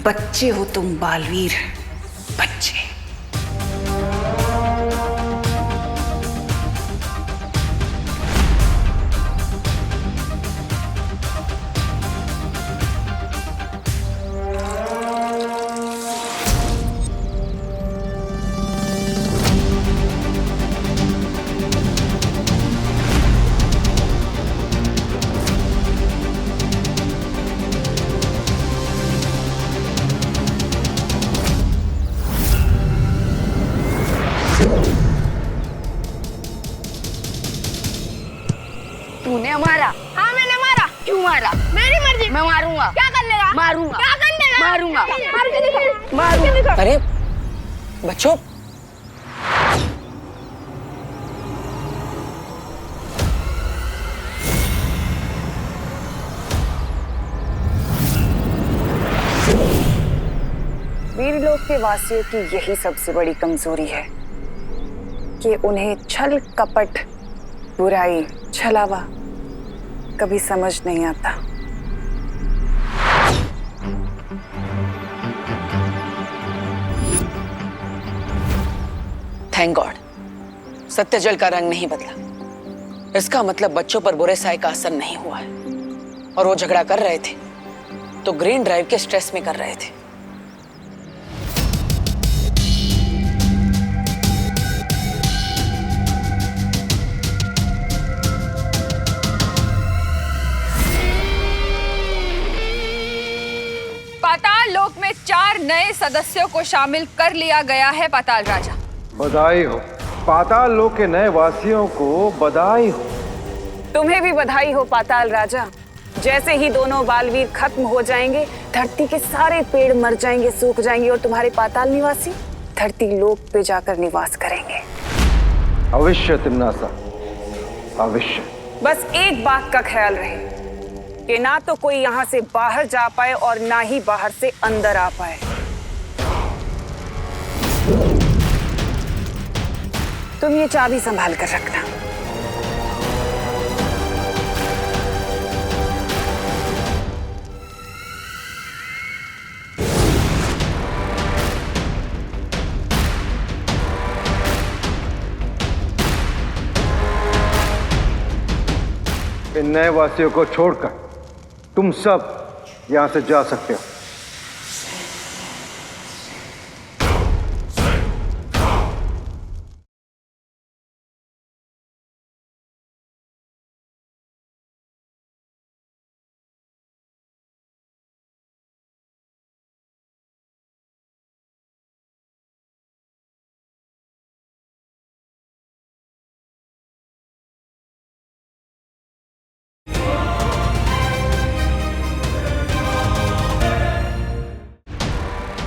बच्चे हो तुम बालवीर, बच्चे। तूने मारा? हाँ मैंने मारा। क्यों मारा? मेरी मर्जी। मैं मारूंगा। क्या कर लेगा? मारूंगा। क्या कर लेगा? मारूंगा। मार के दिखा। मारूंगा। अरे बच्चों, वीरलोक के वासियों की यही सबसे बड़ी कमजोरी है कि उन्हें छल कपट, बुराई, छलावा कभी समझ नहीं आता। थैंक गॉड सत्य जल का रंग नहीं बदला। इसका मतलब बच्चों पर बुरे साए का असर नहीं हुआ है। और वो झगड़ा कर रहे थे तो ग्रीन ड्राइव के स्ट्रेस में कर रहे थे। पाताल लोक में 4 नए सदस्यों को शामिल कर लिया गया है पाताल राजा। बधाई हो पाताल लोक के नए वासियों को, बधाई हो। तुम्हें भी बधाई हो पाताल राजा। जैसे ही दोनों बालवीर खत्म हो जाएंगे, धरती के सारे पेड़ मर जाएंगे, सूख जाएंगे और तुम्हारे पाताल निवासी धरती लोक पे जाकर निवास करेंगे। अवश्य तिम्नासा, अवश्य। बस एक बात का ख्याल रहे कि ना तो कोई यहाँ से बाहर जा पाए और ना ही बाहर से अंदर आ पाए। तुम ये चाबी संभाल कर रखना। इन नए वासियों को छोड़कर तुम सब यहां से जा सकते हो।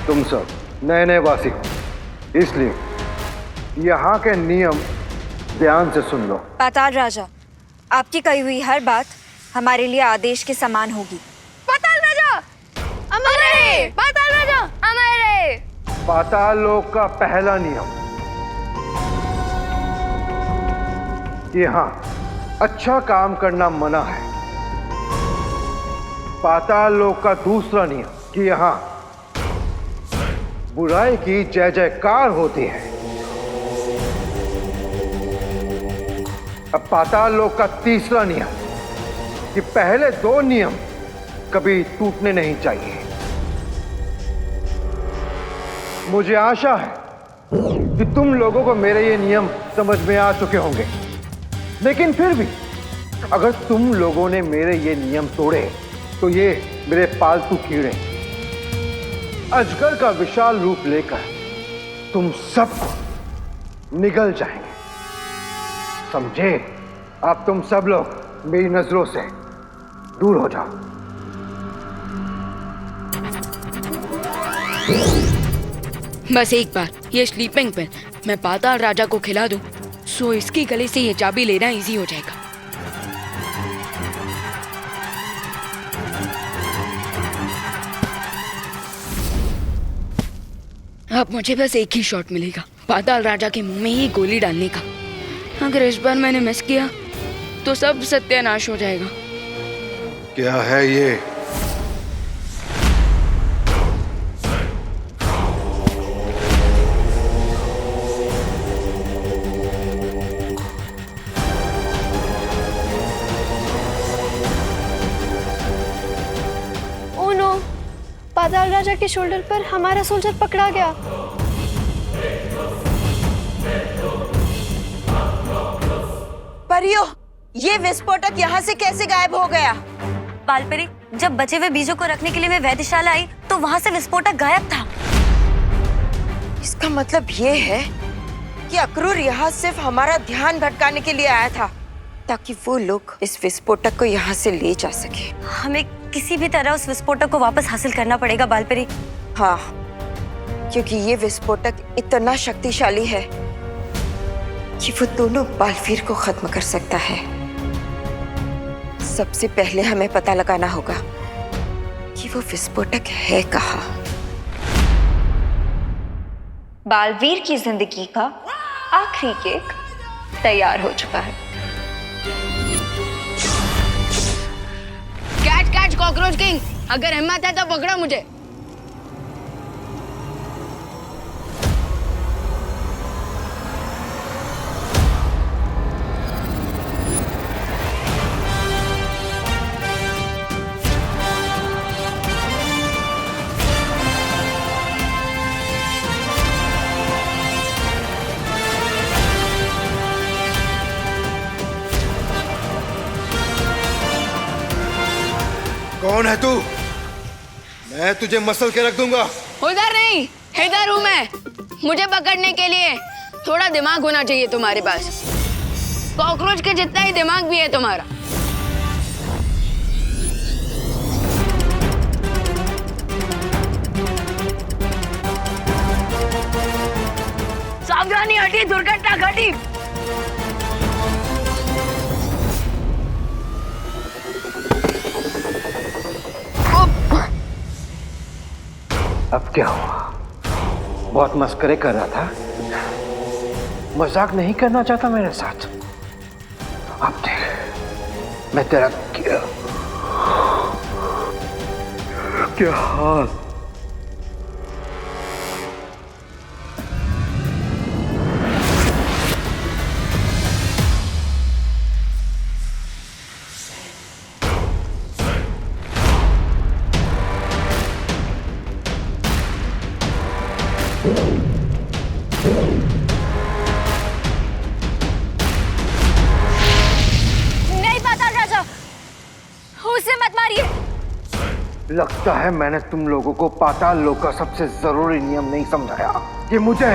तुम सब नए नए वासी हो, इसलिए यहाँ के नियम ध्यान से सुन लो। पाताल राजा, आपकी कही हुई हर बात हमारे लिए आदेश के समान होगी। पाताल राजा अमर रहे। पाताल राजा अमर रहे। पाताल लोक का पहला नियम कि हाँ, अच्छा काम करना मना है। पाताल लोक का दूसरा नियम कि यहां बुराई की जय जयकार होती है। अब पाताल लोक का तीसरा नियम कि पहले दो नियम कभी टूटने नहीं चाहिए। मुझे आशा है कि तुम लोगों को मेरे ये नियम समझ में आ चुके होंगे, लेकिन फिर भी अगर तुम लोगों ने मेरे ये नियम तोड़े तो ये मेरे पालतू कीड़े अजगर का विशाल रूप लेकर तुम सबको निगल जाएंगे। समझे? अब तुम सब लोग मेरी नजरों से दूर हो जाओ। बस एक बार ये स्लीपिंग पिल मैं पाताल राजा को खिला दूं, सो इसकी गले से ये चाबी लेना इजी हो जाएगा। अब मुझे बस एक ही शॉट मिलेगा, पाताल राजा के मुंह में ही गोली डालने का। अगर इस बार मैंने मिस किया तो सब सत्यानाश हो जाएगा। क्या है ये? ओह नो, पाताल राजा के शोल्डर पर हमारा सोल्जर पकड़ा गया। परियो, ये विस्फोटक यहाँ से कैसे गायब हो गया? बालपरी, जब बचे हुए बीजों को रखने के लिए मैं वैद्यशाला आई तो वहां से विस्फोटक गायब था। इसका मतलब ये है कि अक्रूर यहाँ सिर्फ हमारा ध्यान भटकाने के लिए आया था, ताकि वो लोग इस विस्फोटक को यहाँ से ले जा सके। हमें किसी भी तरह उस विस्फोटक को वापस हासिल करना पड़ेगा बालपरी। हाँ, क्योंकि ये विस्फोटक इतना शक्तिशाली है कि वो दोनों बालवीर को खत्म कर सकता है। सबसे पहले हमें पता लगाना होगा कि वो विस्फोटक है कहाँ। बालवीर की जिंदगी का आखिरी केक तैयार हो चुका है। कैच कैच कॉकरोच किंग, अगर हिम्मत है तो पकड़ो मुझे। कौन है तू? मैं तुझे मसल के रख दूंगा। उधर नहीं, इधर हूं मैं। मुझे पकड़ने के लिए थोड़ा दिमाग होना चाहिए तुम्हारे पास। कॉकरोच के जितना ही दिमाग भी है तुम्हारा। सावधानी हटी, दुर्घटना घटी। अब क्या हुआ? बहुत मस्करे कर रहा था, मजाक नहीं करना चाहता मेरे साथ। अब देख मैं तेरा क्या हाल। नहीं पाताल राजा, उसे मत मारिए। लगता है मैंने तुम लोगों को पाताल लोक का सबसे जरूरी नियम नहीं समझाया कि मुझे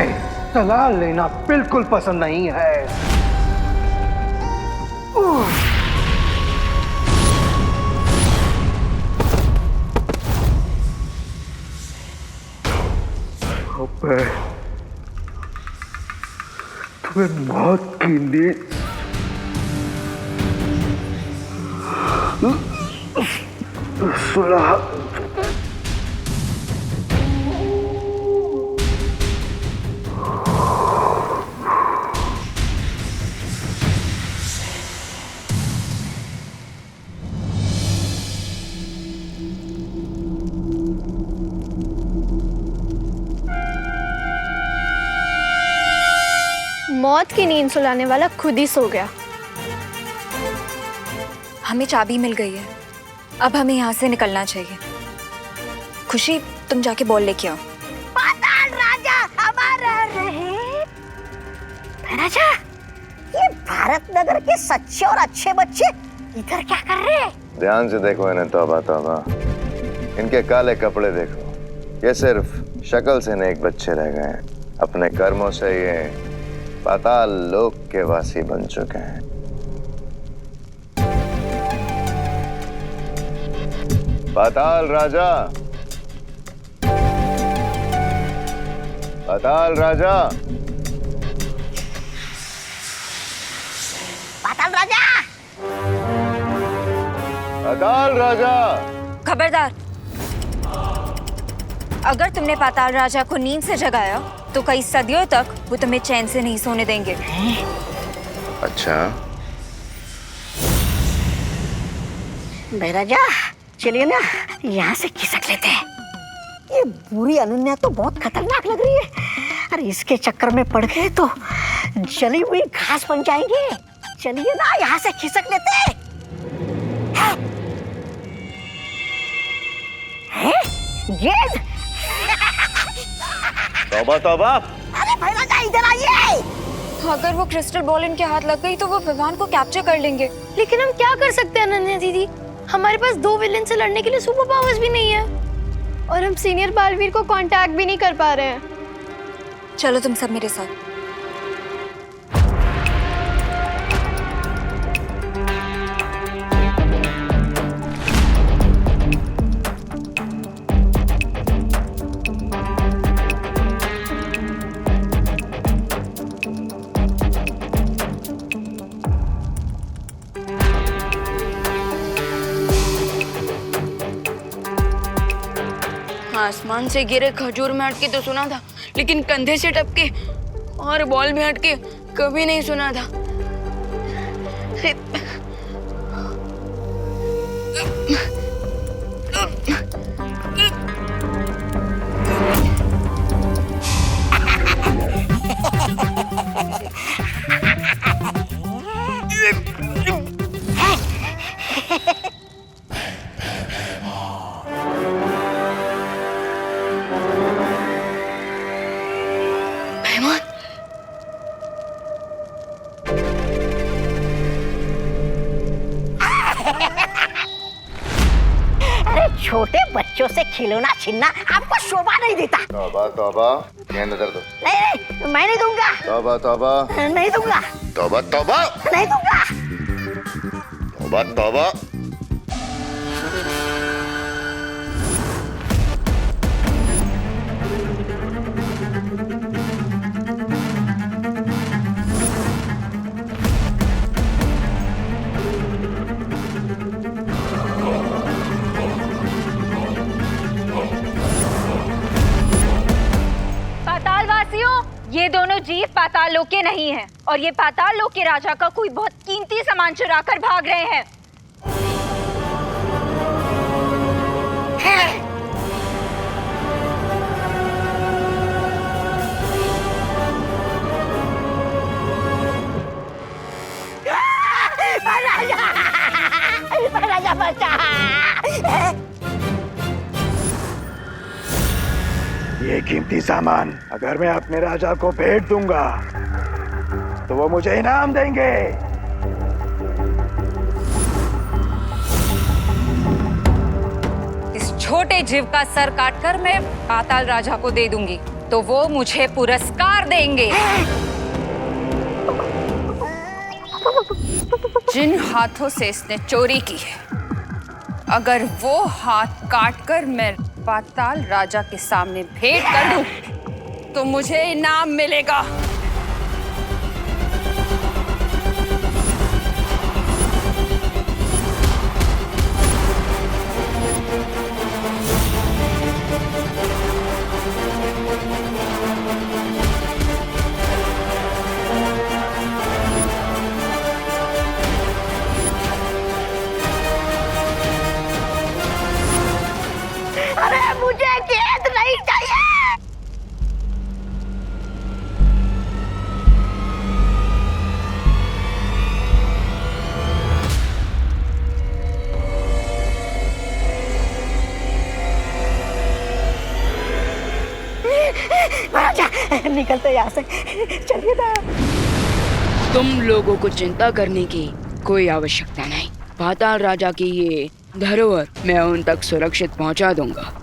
सलाह लेना बिल्कुल पसंद नहीं है। अबे, तुम्हें मौत की नींद सुला। मौत की नींद सुलाने वाला खुद ही सो गया। हमें चाबी मिल गई है, अब हमें यहाँ से निकलना चाहिए। खुशी, तुम जाके बॉल लेके आओ। पाताल राजा हमारा रहे। राजा, ये भारत नगर के सच्चे और अच्छे बच्चे इधर क्या कर रहे हैं? ध्यान से देखो इन्हें, तौबा तौबा। इनके काले कपड़े देखो, ये सिर्फ शक्ल से नेक बच्चे रह गए हैं, अपने कर्मों से ये पाताल लोक के वासी बन चुके हैं। पाताल राजा, पाताल राजा, पाताल राजा, पाताल राजा। खबरदार, अगर तुमने पाताल राजा को नींद से जगाया तो कई सदियों तक वो तुम्हें चैन से नहीं सोने देंगे। अच्छा, राजा चलिए ना यहाँ से खिसक लेते हैं। ये बुरी अनन्या तो बहुत खतरनाक लग रही है। अरे इसके चक्कर में पड़ गए तो जली हुई घास बन जाएंगे। चलिए ना यहाँ से खिसक लेते हैं। गेंद। तौबा तौबा। अरे भाई राजा इधर आइए। अगर वो क्रिस्टल बॉल इनके हाथ लग गई तो वो विवान को कैप्चर कर लेंगे। लेकिन हम क्या कर सकते हैं अनन्या दीदी? हमारे पास 2 विलेन से लड़ने के लिए सुपर पावर्स भी नहीं है और हम सीनियर बालवीर को कांटेक्ट भी नहीं कर पा रहे हैं। चलो तुम सब मेरे साथ। आसमान से गिरे खजूर में अटके तो सुना था, लेकिन कंधे से टपके और बॉल में अटके कभी नहीं सुना था। छोटे बच्चों से खिलौना छीनना आपको शोभा नहीं देता। तौबा तौबा। गेंद उधर दो। नहीं, मैं नहीं दूंगा। तौबा तौबा। नहीं दूंगा। तौबा तौबा। नहीं दूंगा। तौबा तौबा। ये दोनों जीव पाताल लोक के नहीं हैं और ये पाताल लोक के राजा का कोई बहुत कीमती सामान चुरा कर भाग रहे हैं। राजा बचा। ये कीमती सामान अगर मैं अपने राजा को भेंट दूंगा तो वो मुझे इनाम देंगे। इस छोटे जीव का सर काटकर मैं पाताल राजा को दे दूंगी तो वो मुझे पुरस्कार देंगे। जिन हाथों से इसने चोरी की है, अगर वो हाथ काटकर मैं पाताल राजा के सामने भेंट कर दूं तो मुझे इनाम मिलेगा। अरे मुझे गेंद नहीं चाहिए। निकलते यहाँ से, चलिए ना। तुम लोगों को चिंता करने की कोई आवश्यकता नहीं। पाताल राजा की ये धरोहर मैं उन तक सुरक्षित पहुंचा दूंगा।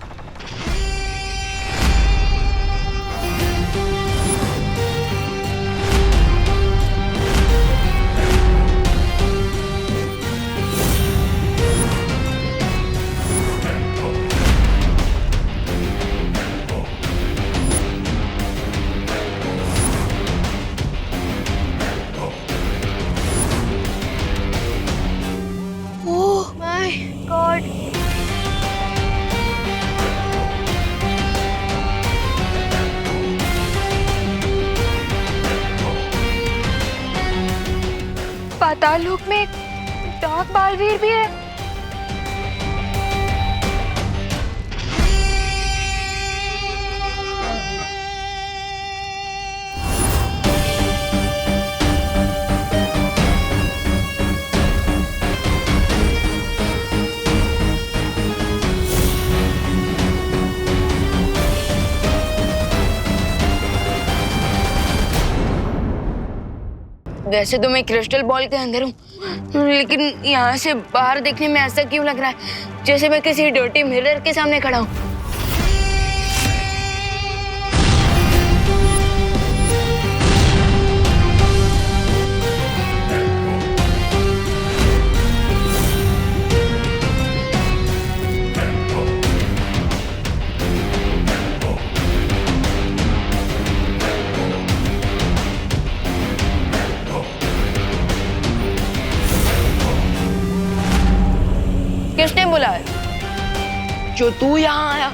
पाताल लोक में डार्क बालवीर भी है। वैसे तो मैं क्रिस्टल बॉल के अंदर हूँ, लेकिन यहाँ से बाहर देखने में ऐसा क्यों लग रहा है जैसे मैं किसी डर्टी मिरर के सामने खड़ा हूँ। किसने बुलाया? जो तू यहाँ आया?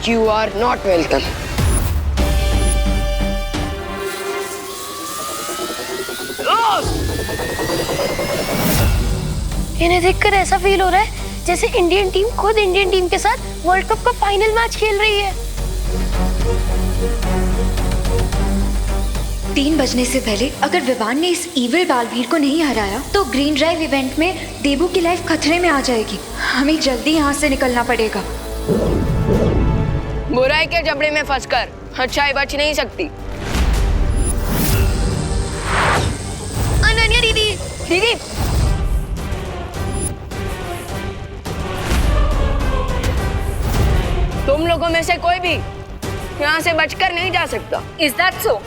You are not welcome. इन्हें देखकर ऐसा फील हो रहा है जैसे इंडियन टीम खुद इंडियन टीम के साथ वर्ल्ड कप का फाइनल मैच खेल रही है। 3 बजने से पहले अगर विवान ने इस इविल बालवीर को नहीं हराया तो ग्रीन ड्राइव इवेंट में देबू की लाइफ खतरे में आ जाएगी। हमें जल्दी यहाँ से निकलना पड़ेगा। बुराई के जबड़े में फंसकर अच्छाई बच नहीं सकती। अनन्या दीदी, दीदी, तुम लोगों में से कोई भी यहाँ से बचकर नहीं जा सकता। Is that so?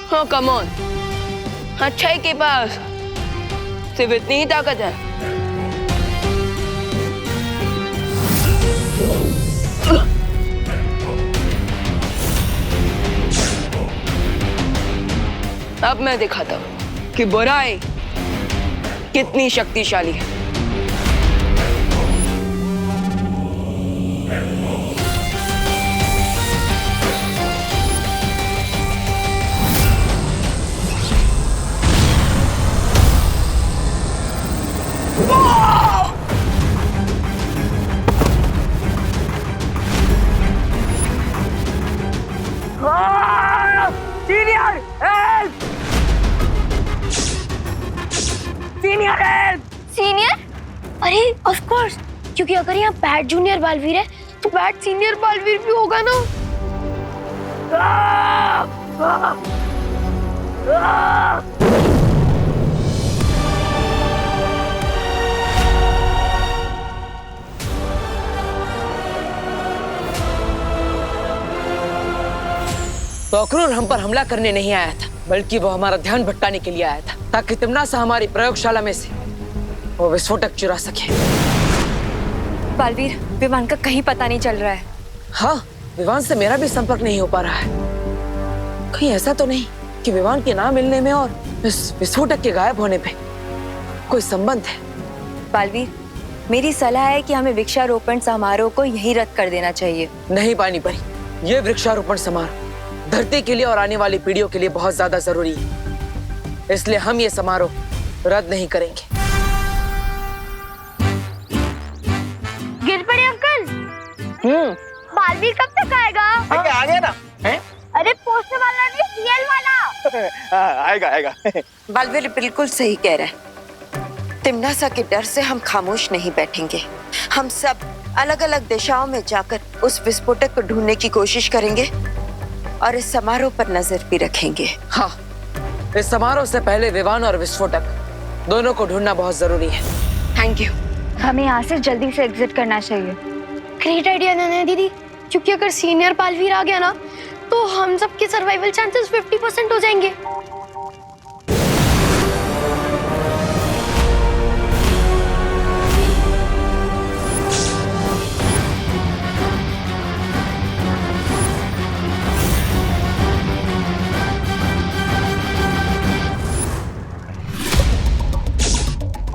हाँ, कम ऑन। अच्छाई के पास सिर्फ इतनी ही ताकत है। अब मैं दिखाता हूँ कि बुराई कितनी शक्तिशाली है। Senior help! Senior help! Senior? अरे ऑफ कोर्स, क्योंकि अगर यहाँ बैट जूनियर बालवीर है तो बैट सीनियर बालवीर भी होगा ना। तो अक्रूर हम पर हमला करने नहीं आया था, बल्कि वो हमारा ध्यान भटकाने के लिए आया था, ताकि तिम्नासा हमारी प्रयोगशाला में से वो विस्फोटक चुरा सके। बालवीर, विवान का कहीं पता नहीं चल रहा है। हाँ, विवान से मेरा भी संपर्क नहीं हो पा रहा है। कहीं ऐसा तो नहीं कि विवान के ना मिलने में और इस विस्फोटक के गायब होने पे कोई संबंध है? बालवीर, मेरी सलाह है कि हमें वृक्षारोपण समारोह को यही रद्द कर देना चाहिए। नहीं पानी परी, ये वृक्षारोपण समारोह धरती के लिए और आने वाली पीढ़ियों के लिए बहुत ज्यादा जरूरी है, इसलिए हम ये समारोह रद्द नहीं करेंगे। गिर पड़े अंकल। बालवीर कब तक आएगा? आ गया ना हैं? अरे पोस्टर वाला नहीं, सीएल वाला। आएगा आएगा। बालवीर बिल्कुल सही कह रहा है। तिम्नासा के डर से हम खामोश नहीं बैठेंगे। हम सब अलग अलग दिशाओं में जाकर उस विस्फोटक को ढूंढने की कोशिश करेंगे और इस समारोह पर नजर भी रखेंगे। हाँ, इस समारोह से पहले विवान और विस्फोटक दोनों को ढूंढना बहुत जरूरी है। Thank you. हमें यहाँ से जल्दी से एग्जिट करना चाहिए। ग्रेट आइडिया नैना दीदी, क्योंकि अगर सीनियर बालवीर आ गया ना तो हम सबके सर्वाइवल चांसेस 50% हो जाएंगे।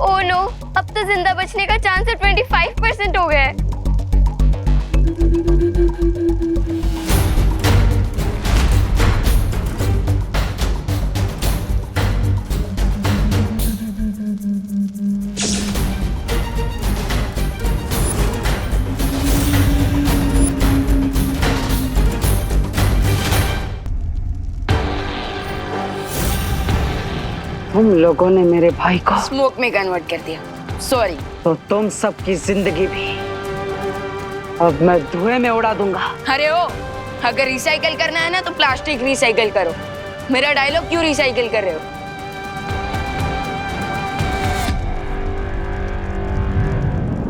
ओह नो, अब तो जिंदा बचने का चांस 25% हो गया है। तुम लोगों ने मेरे भाई को स्मोक में कन्वर्ट कर दिया। सॉरी। तो तुम सबकी जिंदगी भी अब मैं धुएं में उड़ा दूंगा। अरे ओ, अगर रिसाइकल करना है ना तो प्लास्टिक रिसाइकल करो। मेरा डायलॉग क्यों रिसाइकल कर रहे हो?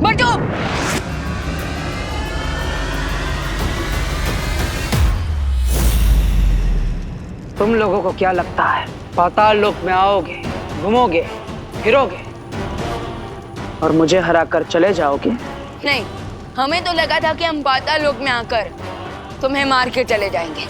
बटो! तुम लोगों को क्या लगता है पाताल लोक में आओगे, घूमोगे, फिरोगे और मुझे हराकर चले जाओगे? नहीं, हमें तो लगा था कि हम पाताल लोक में आकर तुम्हें मार के चले जाएंगे।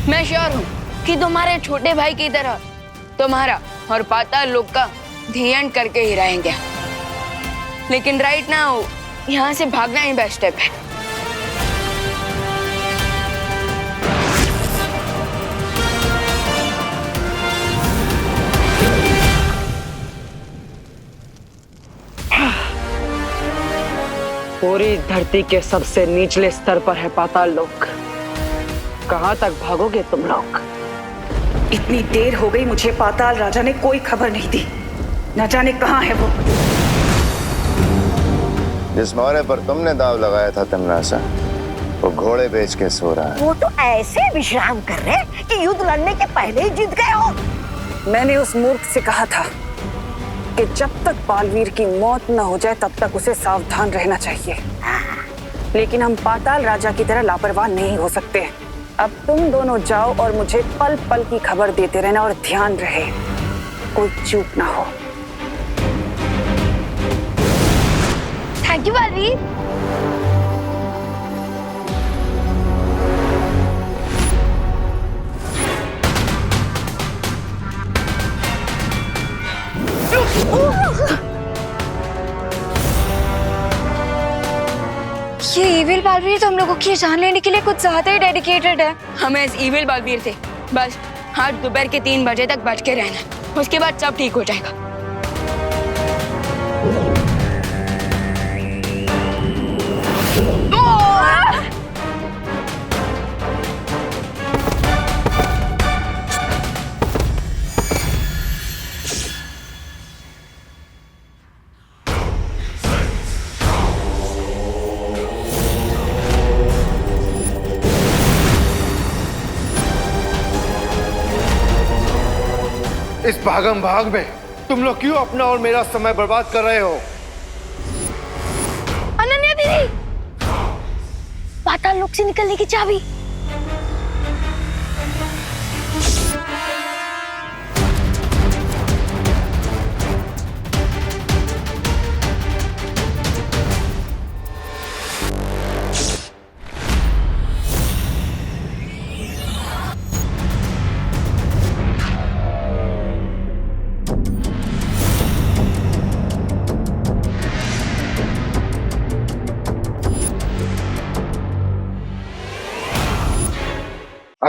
मैं श्योर हूँ कि तुम्हारे छोटे भाई की तरह तुम्हारा और पाताल लोक का ध्यान करके ही रहेंगे। लेकिन राइट नाउ यहाँ से भागना ही बेस्ट स्टेप है। पूरी धरती के सबसे निचले स्तर पर है पाताल लोक। कहाँ तक भागोगे तुम लोग? इतनी देर हो गई, मुझे पाताल राजा ने कोई खबर नहीं दी। न जाने कहाँ है वो। जिस मोहरे पर तुमने दाव लगाया था तिम्नासा, वो घोड़े बेच के सो रहा है। वो तो ऐसे विश्राम कर रहे कि युद्ध लड़ने के पहले ही जीत गए हो। मैंने उस मूर्ख से कहा था कि जब तक बालवीर की मौत न हो जाए तब तक उसे सावधान रहना चाहिए। लेकिन हम पाताल राजा की तरह लापरवाह नहीं हो सकते। अब तुम दोनों जाओ और मुझे पल पल की खबर देते रहना और ध्यान रहे कोई चूक ना हो। Thank you Baalveer. ये इविल बालवीर तो हम लोगों की जान लेने के लिए कुछ ज्यादा ही डेडिकेटेड है। हमें इस इविल बालवीर से बस आज दोपहर के 3 बजे तक बच के रहना, उसके बाद सब ठीक हो जाएगा। इस भागम भाग में तुम लोग क्यों अपना और मेरा समय बर्बाद कर रहे हो? अनन्या दीदी, पाताल लोक से निकलने की चाबी।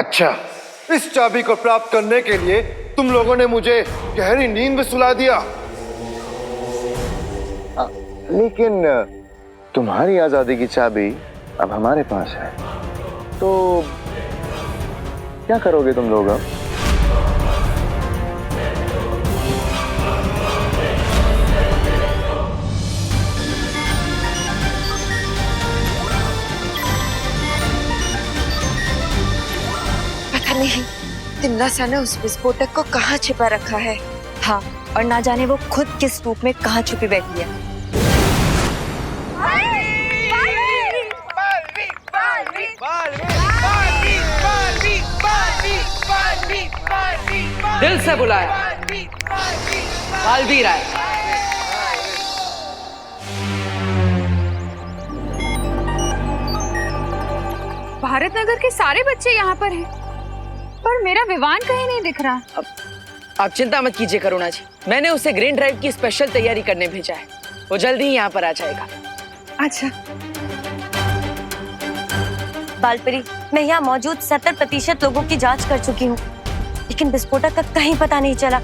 अच्छा, इस चाबी को प्राप्त करने के लिए तुम लोगों ने मुझे गहरी नींद में सुला दिया। लेकिन तुम्हारी आजादी की चाबी अब हमारे पास है, तो क्या करोगे तुम लोग अब? पता नहीं तिमनासा ने उस विस्फोटक को कहाँ छिपा रखा है। हाँ, और ना जाने वो खुद किस रूप में कहाँ छुपी बैठी है। दिल से बुलाया, बालवीर आए। भारत नगर के सारे बच्चे यहाँ पर हैं, पर मेरा विवान कहीं नहीं दिख रहा। आप चिंता मत कीजिए करुणा जी, मैंने उसे ग्रीन ड्राइव की स्पेशल तैयारी करने भेजा है। वो जल्दी ही यहाँ पर आ जाएगा। अच्छा। बालपरी, मैं यहाँ मौजूद 70% लोगों की जांच कर चुकी हूँ, लेकिन विस्फोटक का कहीं पता नहीं चला।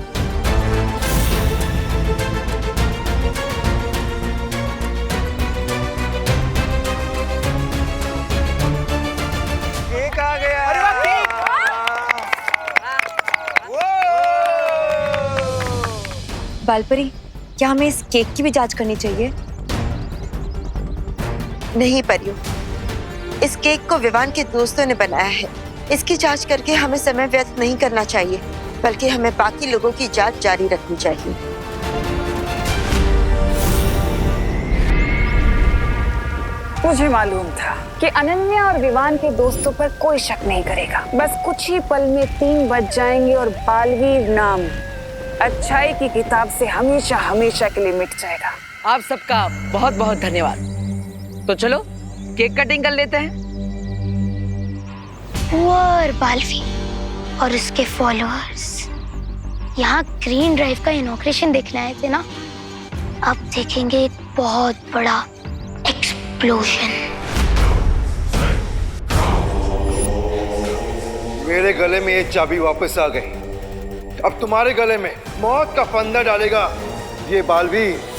केक आ गया। बालपरी, क्या हमें इस केक की भी जांच करनी चाहिए? नहीं परियो, इस केक को विवान के दोस्तों ने बनाया है। इसकी जांच करके हमें समय व्यर्थ नहीं करना चाहिए, बल्कि हमें बाकी लोगों की जांच जारी रखनी चाहिए। मुझे मालूम था कि अनन्या और विवान के दोस्तों पर कोई शक नहीं करेगा। बस कुछ ही पल में 3 बज जाएंगे और बालवीर नाम अच्छाई की किताब से हमेशा हमेशा के लिए मिट जाएगा। आप सबका बहुत बहुत धन्यवाद। तो चलो केक कटिंग कर लेते हैं। और बालवीर और उसके फॉलोअर्स यहाँ ग्रीन ड्राइव का इनॉग्रेशन देखने आए थे ना, अब देखेंगे एक बहुत बड़ा एक्सप्लोजन। मेरे गले में ये चाबी वापस आ गई, अब तुम्हारे गले में मौत का फंदा डालेगा ये बालवीर।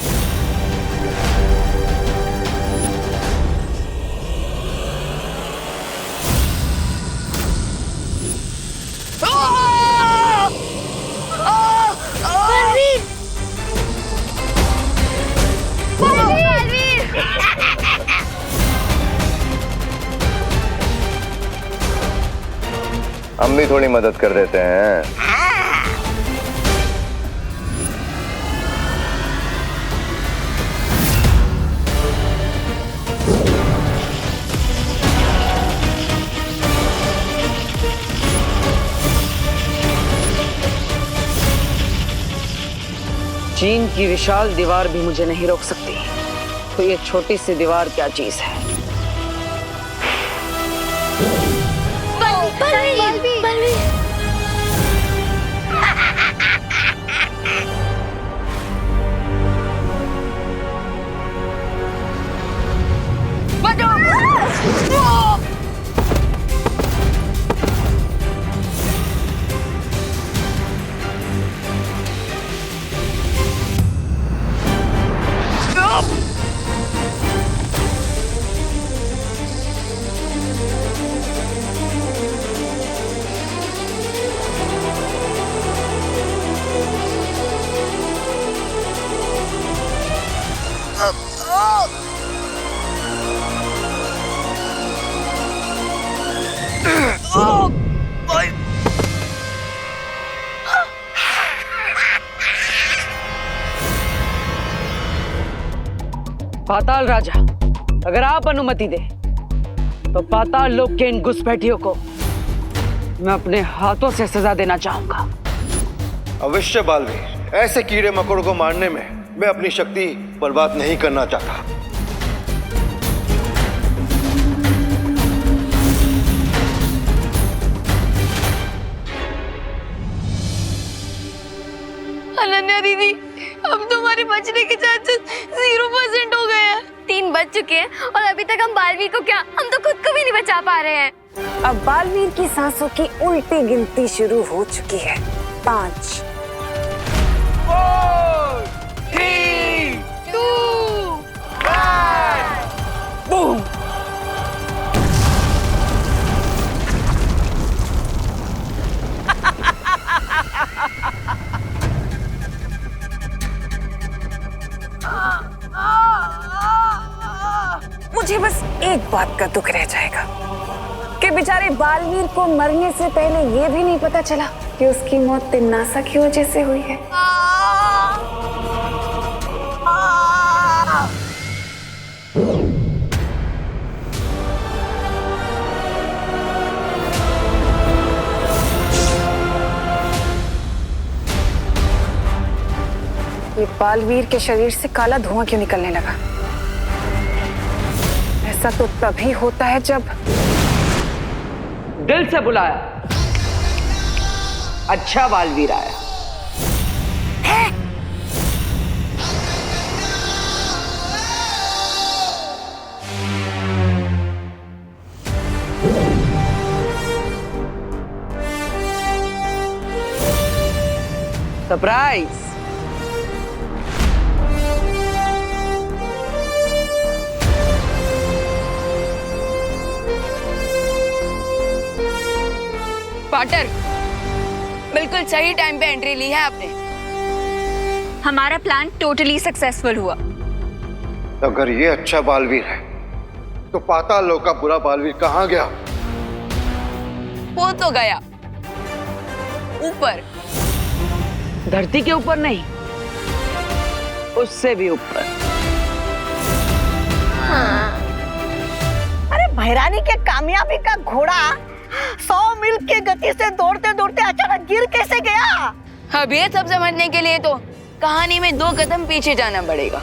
हम भी थोड़ी मदद कर देते हैं। चीन की विशाल दीवार भी मुझे नहीं रोक सकती, तो ये छोटी सी दीवार क्या चीज है। पाताल राजा, अगर आप अनुमति दे तो पाताल लोक के इन घुसपैठियों को मैं अपने हाथों से सजा देना चाहूंगा। अवश्य बालवीर, ऐसे कीड़े मकोड़ों को मारने में मैं अपनी शक्ति बर्बाद नहीं करना चाहता। अनन्या दीदी, अब तुम्हारे बचने के चांसेस 0% हो गए हैं। 3 बज चुके हैं और अभी तक हम बालवीर को क्या, हम तो खुद को भी नहीं बचा पा रहे हैं। अब बालवीर की सांसों की उल्टी गिनती शुरू हो चुकी है। 5 4 3 2 1 बूम। मुझे बस एक बात का दुख रह जाएगा कि बेचारे बालवीर को मरने से पहले ये भी नहीं पता चला कि उसकी मौत तिम्नासा की वजह से हुई है। ये बालवीर के शरीर से काला धुआं क्यों निकलने लगा? ऐसा तो तभी होता है जब दिल से बुलाया, अच्छा बालवीर आया। सरप्राइज। पार्टनर, बिल्कुल सही टाइम पे एंट्री ली है आपने। हमारा प्लान टोटली सक्सेसफुल हुआ। अगर ये अच्छा बालवीर है तो पाताल लोक का बुरा बालवीर कहाँ गया? वो तो गया ऊपर। धरती के ऊपर नहीं, उससे भी ऊपर। हाँ। अरे भैरानी के कामयाबी का घोड़ा 100 मील की गति से दौड़ते दौड़ते अचानक गिर कैसे गया? अब ये सब समझने के लिए तो कहानी में 2 कदम पीछे जाना पड़ेगा।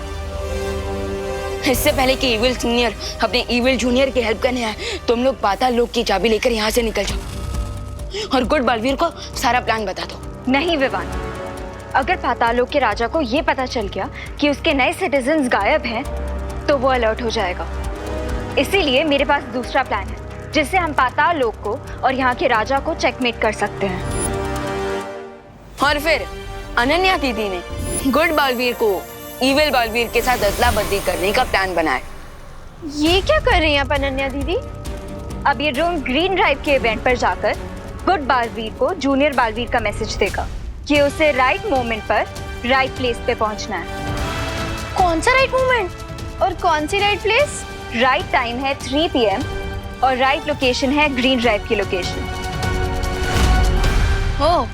इससे पहले कि इविल सीनियर अपने इविल जूनियर की हेल्प करने आए, तुम लोग पाताल लोक की चाबी लेकर यहाँ से निकल जाओ और गुड बालवीर को सारा प्लान बता दो। नहीं विवान, अगर पाताल लोक के राजा को ये पता चल गया कि उसके नए सिटीजन्स गायब हैं, तो वो अलर्ट हो जाएगा। इसीलिए मेरे पास दूसरा प्लान है जिससे हम पाताल लोक को और यहाँ के राजा को चेकमेट कर सकते हैं। और फिर अनन्या दीदी ने गुड बालवीर को इविल बालवीर के साथ अदला बदली करने का प्लान बनाया। ये क्या कर रही हैं आप अनन्या दीदी? अब ये ड्रोन ग्रीन ड्राइव के इवेंट पर जाकर गुड बालवीर को जूनियर बालवीर का मैसेज देगा कि उसे राइट मोमेंट पर राइट प्लेस पे पहुंचना है। कौन सा राइट मोमेंट और कौन सी राइट प्लेस? राइट टाइम है 3 PM और राइट लोकेशन है ग्रीन ड्राइव की लोकेशन। हो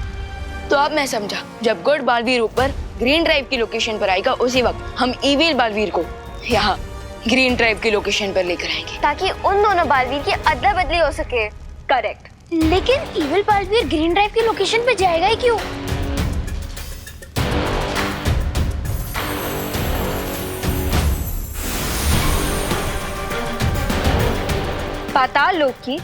तो अब मैं समझा, जब गुड बालवीर ऊपर ग्रीन ड्राइव की लोकेशन पर आएगा, उसी वक्त हम इविल बालवीर को यहाँ ग्रीन ड्राइव की लोकेशन पर लेकर आएंगे ताकि उन दोनों बालवीर की अदला बदली हो सके। करेक्ट। लेकिन इविल बालवीर ग्रीन ड्राइव की लोकेशन पे जाएगा ही क्यों? पाताल लोक की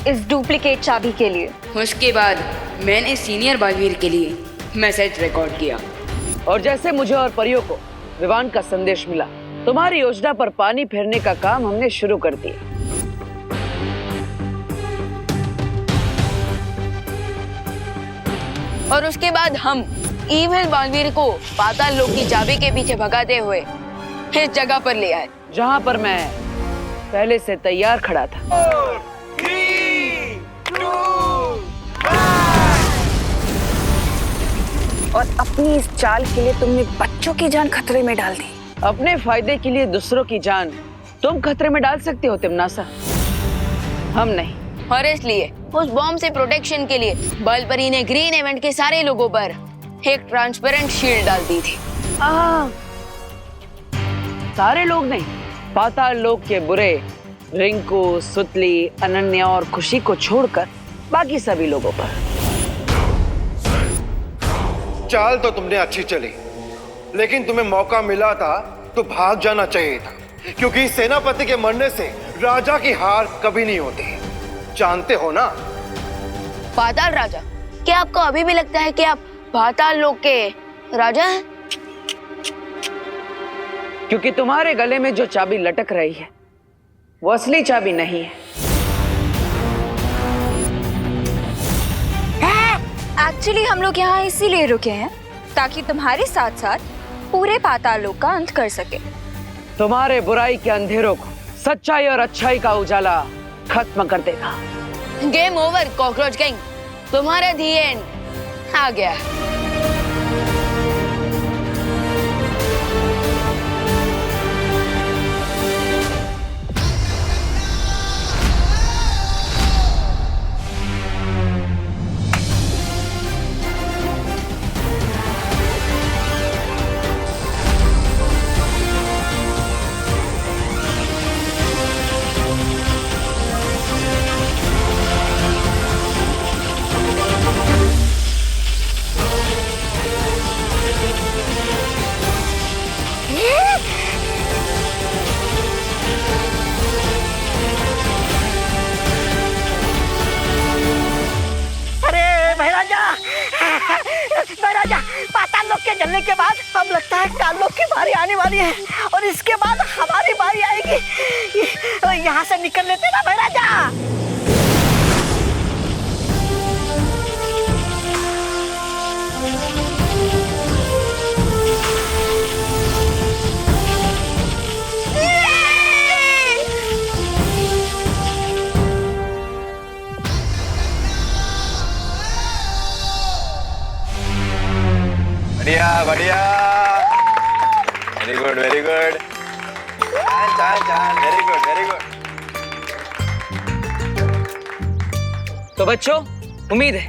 इस डुप्लीकेट चाबी के लिए। उसके बाद मैंने सीनियर बालवीर के लिए मैसेज रिकॉर्ड किया और जैसे मुझे और परियों को विवान का संदेश मिला, तुम्हारी योजना पर पानी फेरने का काम हमने शुरू कर दिया। और उसके बाद हम इविल बालवीर को पाताल लोक की चाबी के पीछे भगाते हुए इस जगह पर ले आए जहां पर मैं पहले से तैयार खड़ा था। 3 2 और अपनी इस चाल के लिए तुमने बच्चों की जान खतरे में डाल दी। अपने फायदे के लिए दूसरों की जान तुम खतरे में डाल सकती हो तिम्नासा, हम नहीं। और इसलिए उस बॉम्ब से प्रोटेक्शन के लिए बलपरी ने ग्रीन इवेंट के सारे लोगों पर एक ट्रांसपेरेंट शील्ड डाल दी थी। सारे लोग नहीं, पाताल लोक के बुरे रिंकू, सुतली, अनन्या और खुशी को छोड़कर बाकी सभी लोगों पर। चाल तो तुमने अच्छी चली, लेकिन तुम्हें मौका मिला था तो भाग जाना चाहिए था, क्योंकि सेनापति के मरने से राजा की हार कभी नहीं होती, जानते हो ना? पाताल राजा, क्या आपको अभी भी लगता है कि आप पाताल लोक के राजा हैं? क्योंकि तुम्हारे गले में जो चाबी लटक रही है वो असली चाबी नहीं है। एक्चुअली हम लोग यहाँ इसीलिए रुके हैं ताकि तुम्हारे साथ साथ पूरे पाताल लोक का अंत कर सके। तुम्हारे बुराई के अंधेरों को सच्चाई और अच्छाई का उजाला खत्म कर देगा। गेम ओवर कॉकरोच गैंग, तुम्हारा दी एंड आ गया। महाराजा, पाताल लोक के जलने के बाद अब लगता है काल लोक की बारी आने वाली है और इसके बाद हमारी बारी आएगी। यहाँ से निकल लेते ना महाराजा। बढ़िया बढ़िया, वेरी गुड वेरी गुड, चाल चाल, वेरी गुड वेरी गुड। तो बच्चों, उम्मीद है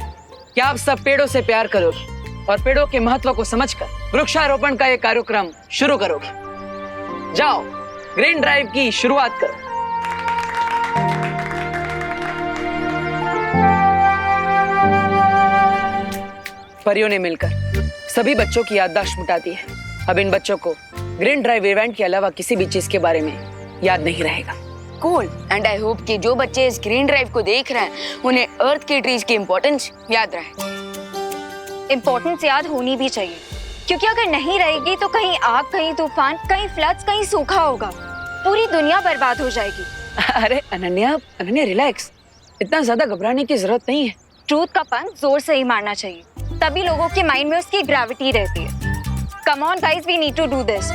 कि आप सब पेड़ों से प्यार करोगे और पेड़ों के महत्व को समझकर वृक्षारोपण का ये कार्यक्रम शुरू करोगे। जाओ, ग्रीन ड्राइव की शुरुआत करो। परियों ने मिलकर सभी बच्चों की याददाश्त मिटा दी है। अब इन बच्चों को ग्रीन ड्राइव इवेंट के अलावा किसी भी चीज के बारे में याद नहीं रहेगा। कूल, एंड आई होप कि जो बच्चे इस ग्रीन ड्राइव को देख रहे हैं उन्हें अर्थ के ट्रीज की इम्पोर्टेंस याद रहे। इम्पोर्टेंस याद होनी भी चाहिए, क्योंकि अगर नहीं रहेगी तो कहीं आग, कहीं तूफान, कहीं फ्लड्स, कहीं सूखा होगा, पूरी दुनिया बर्बाद हो जाएगी। अरे अनन्या रिलैक्स, इतना ज्यादा घबराने की जरूरत नहीं है। ट्रूथ का पंच जोर से ही मारना चाहिए, तभी लोगों के माइंड में उसकी ग्रेविटी रहती है। Come on guys, we need to do this.